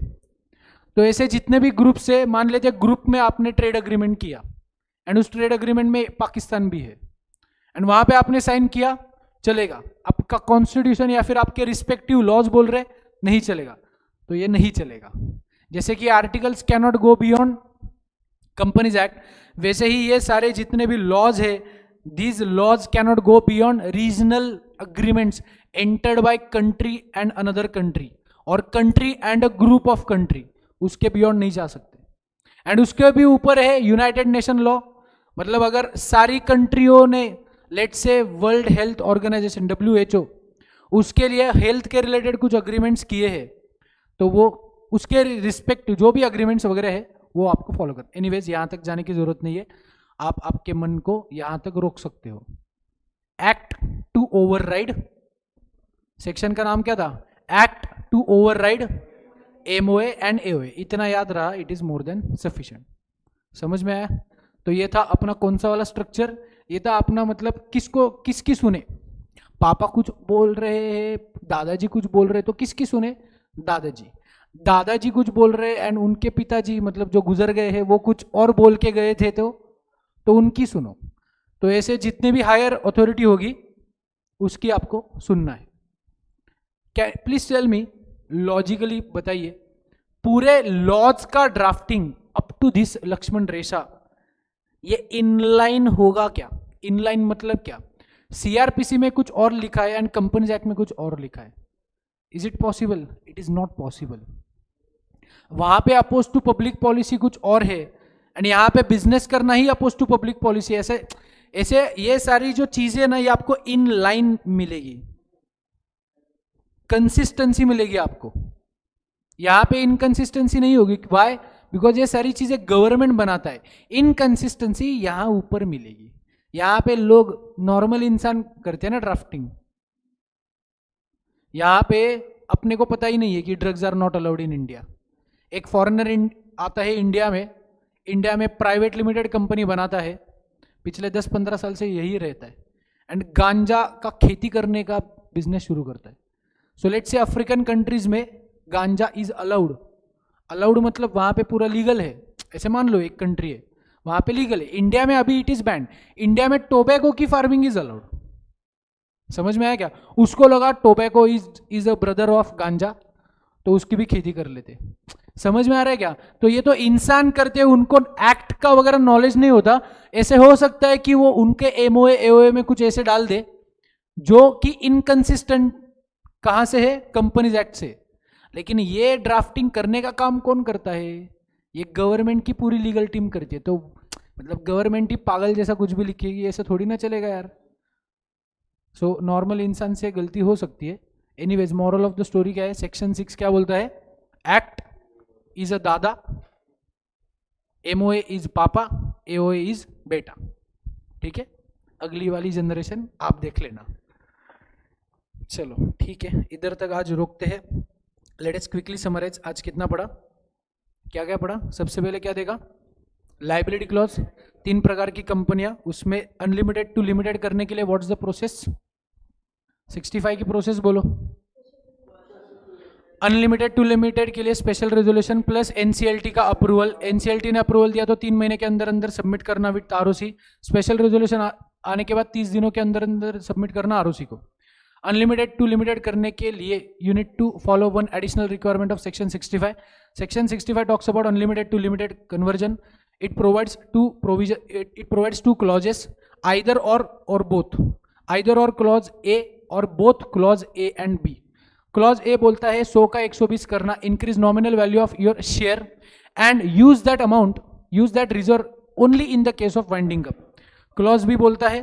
तो ऐसे जितने भी ग्रुप्स है, मान लेते ग्रुप में आपने ट्रेड अग्रीमेंट किया, एंड उस ट्रेड अग्रीमेंट में पाकिस्तान भी है, एंड वहां पे आपने साइन किया, चलेगा। आपका कॉन्स्टिट्यूशन या फिर आपके रिस्पेक्टिव लॉज बोल रहे नहीं चलेगा, तो ये नहीं चलेगा। जैसे कि articles cannot go beyond companies act, वैसे ही ये सारे जितने भी लॉज है, these laws cannot go beyond regional agreements entered by country and another country, और country and a group of country, उसके बियॉन्ड नहीं जा सकते। एंड उसके भी ऊपर है यूनाइटेड नेशन लॉ, मतलब अगर सारी कंट्रियों ने, let's say world health organisation WHO, उसके लिए हेल्थ के रिलेटेड कुछ अग्रीमेंट्स किए हैं, तो वो उसके रिस्पेक्ट जो भी अग्रीमेंट्स वगैरह है वो आपको फॉलो कर। एनीवेज, यहाँ तक जाने की जरूरत नहीं है, आप आपके मन को यहाँ तक रोक सकते हो। एक्ट टू ओवरराइड, सेक्शन का नाम क्या था? Act to override MOA and AOA। इतना याद रहा, it is more than sufficient. समझ में आया? तो ये था अपना कौन सा वाला स्ट्रक्चर, ये था अपना मतलब किसको किसकी सुने। पापा कुछ बोल रहे हैं, दादाजी कुछ बोल रहे, तो किसकी सुने? दादाजी। दादाजी कुछ बोल रहे एंड उनके पिताजी मतलब जो गुजर गए हैं वो कुछ और बोल के गए थे, तो उनकी सुनो। तो ऐसे जितने भी हायर अथॉरिटी होगी उसकी आपको सुनना है। क्या, प्लीज टेल मी, लॉजिकली बताइए, पूरे लॉज का drafting up to this Lakshman rekha ये इनलाइन होगा क्या? इनलाइन मतलब क्या? CRPC में कुछ और लिखा है एंड कंपनीज एक्ट में कुछ और लिखा है। Is it possible? It is not possible. वहां पे अपोज टू पब्लिक पॉलिसी कुछ और है, एंड यहाँ पे बिजनेस करना ही अपोज टू पब्लिक पॉलिसी। ऐसे ऐसे ये सारी जो चीजें ना, ये आपको इन लाइन मिलेगी, कंसिस्टेंसी मिलेगी आपको। यहाँ पे इनकंसिस्टेंसी नहीं होगी। वाई? बिकॉज ये सारी चीजें गवर्नमेंट बनाता है। इनकंसिस्टेंसी यहाँ ऊपर मिलेगी। यहाँ पे लोग नॉर्मल इंसान करते हैं ना ड्राफ्टिंग, यहाँ पे अपने को पता ही नहीं है कि drugs are not allowed in India. एक फॉरेनर आता है इंडिया में प्राइवेट लिमिटेड कंपनी बनाता है, पिछले 10-15 साल से यही रहता है, एंड गांजा का खेती करने का बिजनेस शुरू करता है। So let's say African countries में गांजा इज अलाउड मतलब वहां पे पूरा लीगल है। ऐसे मान लो एक कंट्री है, वहां पे लीगल है। इंडिया में अभी इट इज बैंड। इंडिया में टोबैको की फार्मिंग इज अलाउड। समझ में आया क्या? उसको लगा tobacco is a brother of गांजा, तो उसकी भी खेती कर लेते। समझ में आ रहा है क्या? तो ये तो इंसान करते हैं, उनको एक्ट का वगैरह नॉलेज नहीं होता। ऐसे हो सकता है कि वो उनके एमओए एओए में कुछ ऐसे डाल दे जो कि इनकंसिस्टेंट कहां से है? कंपनीज एक्ट से। लेकिन ये ड्राफ्टिंग करने का काम कौन करता है? ये गवर्नमेंट की पूरी लीगल टीम करती है। तो मतलब गवर्नमेंट ही पागल जैसा कुछ भी लिखेगी, ऐसा थोड़ी ना चलेगा यार। सो नॉर्मल इंसान से गलती हो सकती है। Anyways, moral of the story क्या है? सेक्शन 6 क्या बोलता है? एक्ट इज अ दादा, एमओए इज पापा, एओए इज बेटा। ठीक है, अगली वाली जनरेशन आप देख लेना। चलो ठीक है, इधर तक आज रोकते हैं। Let us quickly summarise. आज कितना पढ़ा? क्या क्या पढ़ा? सबसे पहले क्या देखा? लाइबिलिटी क्लॉज, 3 प्रकार की कंपनियां, उसमें अनलिमिटेड टू लिमिटेड करने के लिए व्हाट्स द प्रोसेस? 65 की प्रोसेस बोलो। अनलिमिटेड टू लिमिटेड के लिए स्पेशल रेजोल्यूशन प्लस एनसीएलटी का अप्रूवल। एनसीएलटी ने अप्रूवल दिया तो 3 महीने के अंदर अंदर सबमिट करना विद आरओसी। स्पेशल रेजोल्यूशन आने के बाद 30 दिनों के अंदर अंदर सबमिट करना आरओसी को। अनलिमिटेड टू लिमिटेड करने के लिए you need to follow one additional requirement of section 65। Section 65 talks about unlimited to limited conversion. It provides two clauses, either or both, either or clause A or both clause A and B. Clause A बोलता है 100 का 120 करना, increase nominal value of your share and use that reserve only in the case of winding up. Clause B बोलता है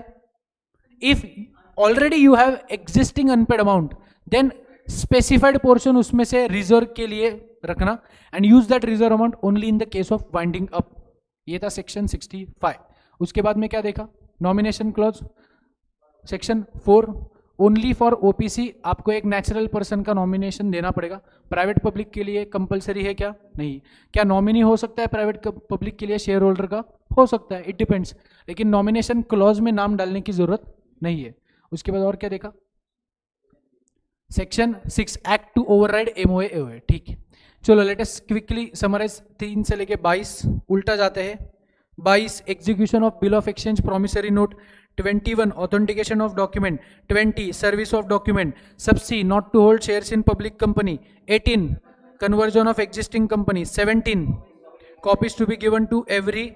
if already you have existing unpaid amount, then specified portion उसमें से reserve के लिए रखना and use that reserve amount only in the case of winding up. ये था सेक्शन 65। उसके बाद में क्या देखा? Nomination clause. Section 4 only for OPC, आपको एक नेचुरल पर्सन का नॉमिनेशन देना पड़ेगा। प्राइवेट पब्लिक के लिए कंपलसरी है क्या? नहीं। क्या नॉमिनी हो सकता है प्राइवेट पब्लिक के लिए शेयर होल्डर का? हो सकता है, इट डिपेंड्स। लेकिन नॉमिनेशन क्लॉज में नाम डालने की जरूरत नहीं है। उसके बाद और क्या देखा? Section 6 act to override MOA AOA. ठीक है, चलो लेट अस क्विकली समराइज। 3 से लेके 22 उल्टा जाते हैं। 22 execution of bill of exchange promissory note. 21 authentication of document. 20 service of document. सब सी not to hold shares in public company. 18 conversion of existing company. 17 copies to be given to every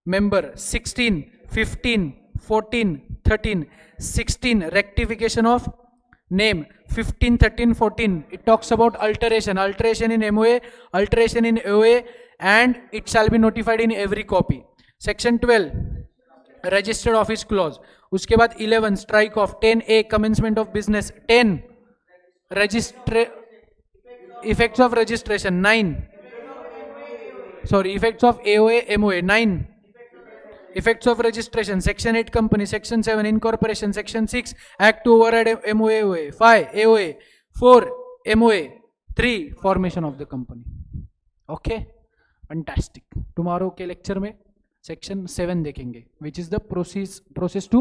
member. 16 15 14 13 16 rectification of name. 15 13 14 it talks about alteration in MOA, alteration in OA, and it shall be notified in every copy. Section 12 registered office clause. उसके बाद 11 strike off. 10A commencement of business. 10 effects of registration. 9 effects of AOA MOA. 9 effects of registration. Section 8 company. Section 7 incorporation. Section 6 act to override MOA AOA. 5 AOA. 4 MOA. 3 formation of the company. Okay, fantastic. Tomorrow के lecture में section 7 देखेंगे, which is the process to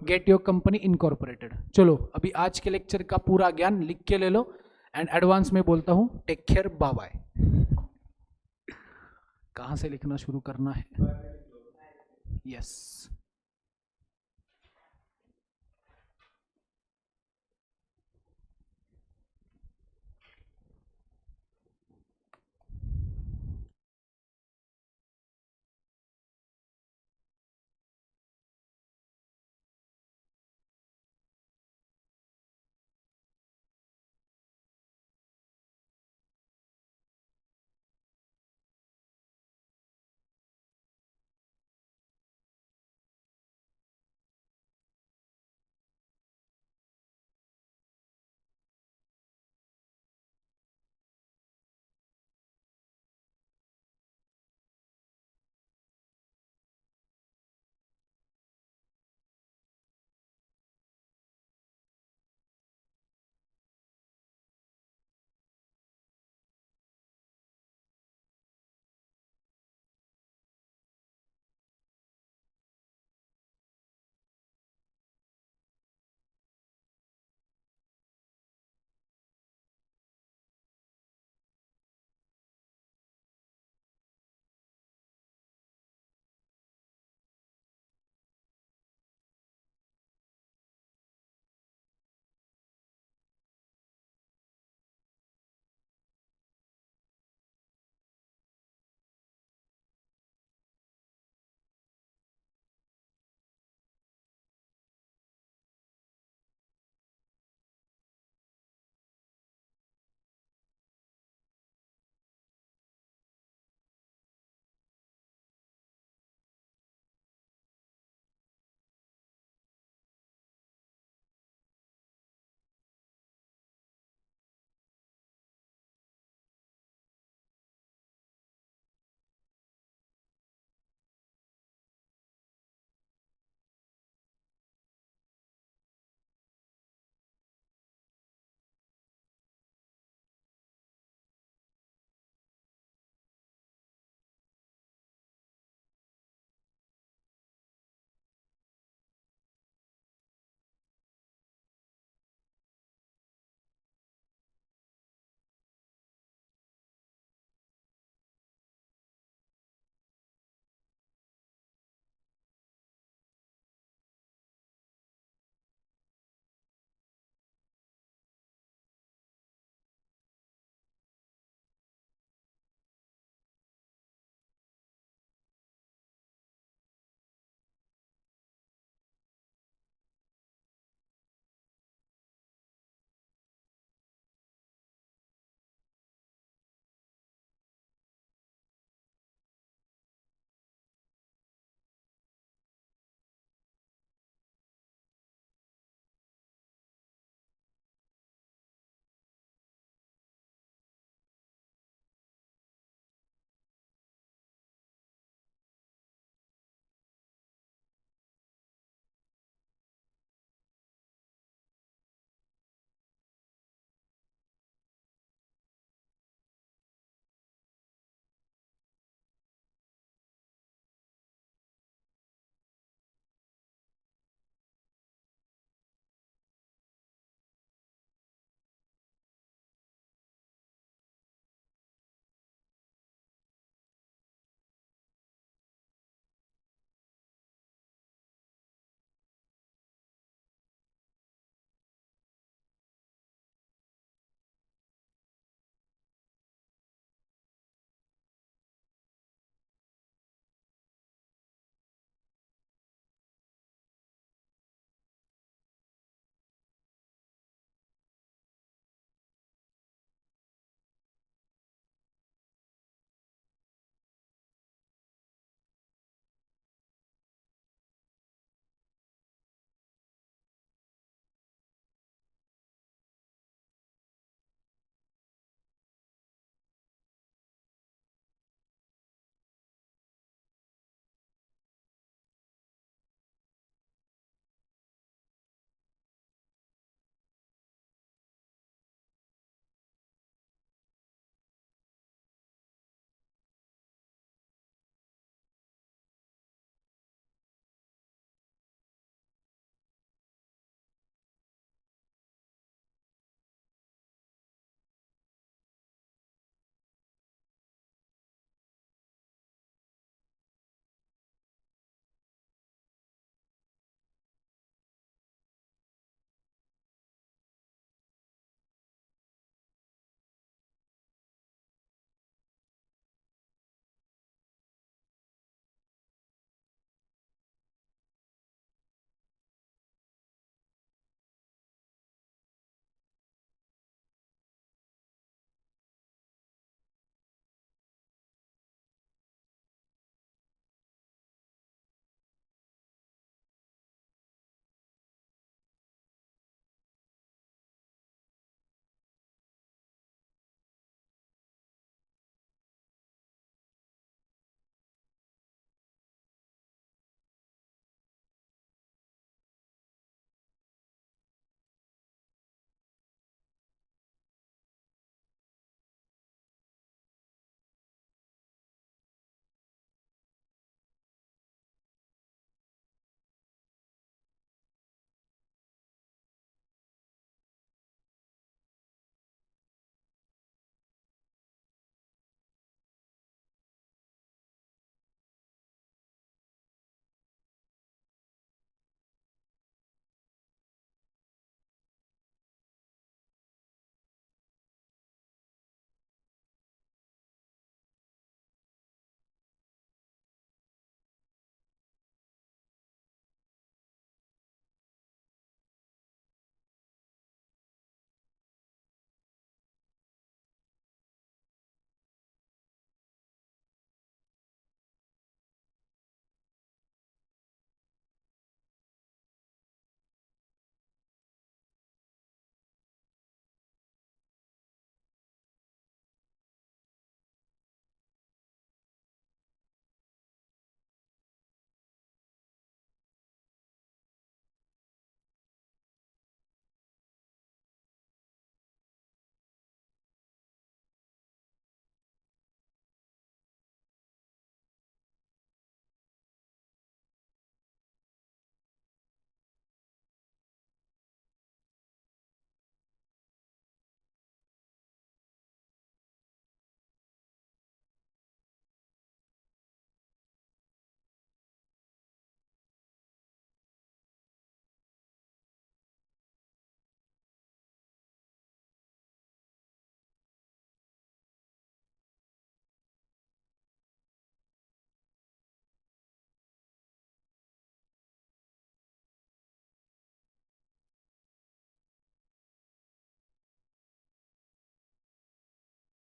get your company incorporated. चलो अभी आज के lecture का पूरा ज्ञान लिख के ले लो and advance में बोलता हूँ take care, bye bye. कहाँ से लिखना शुरू करना है? Yes.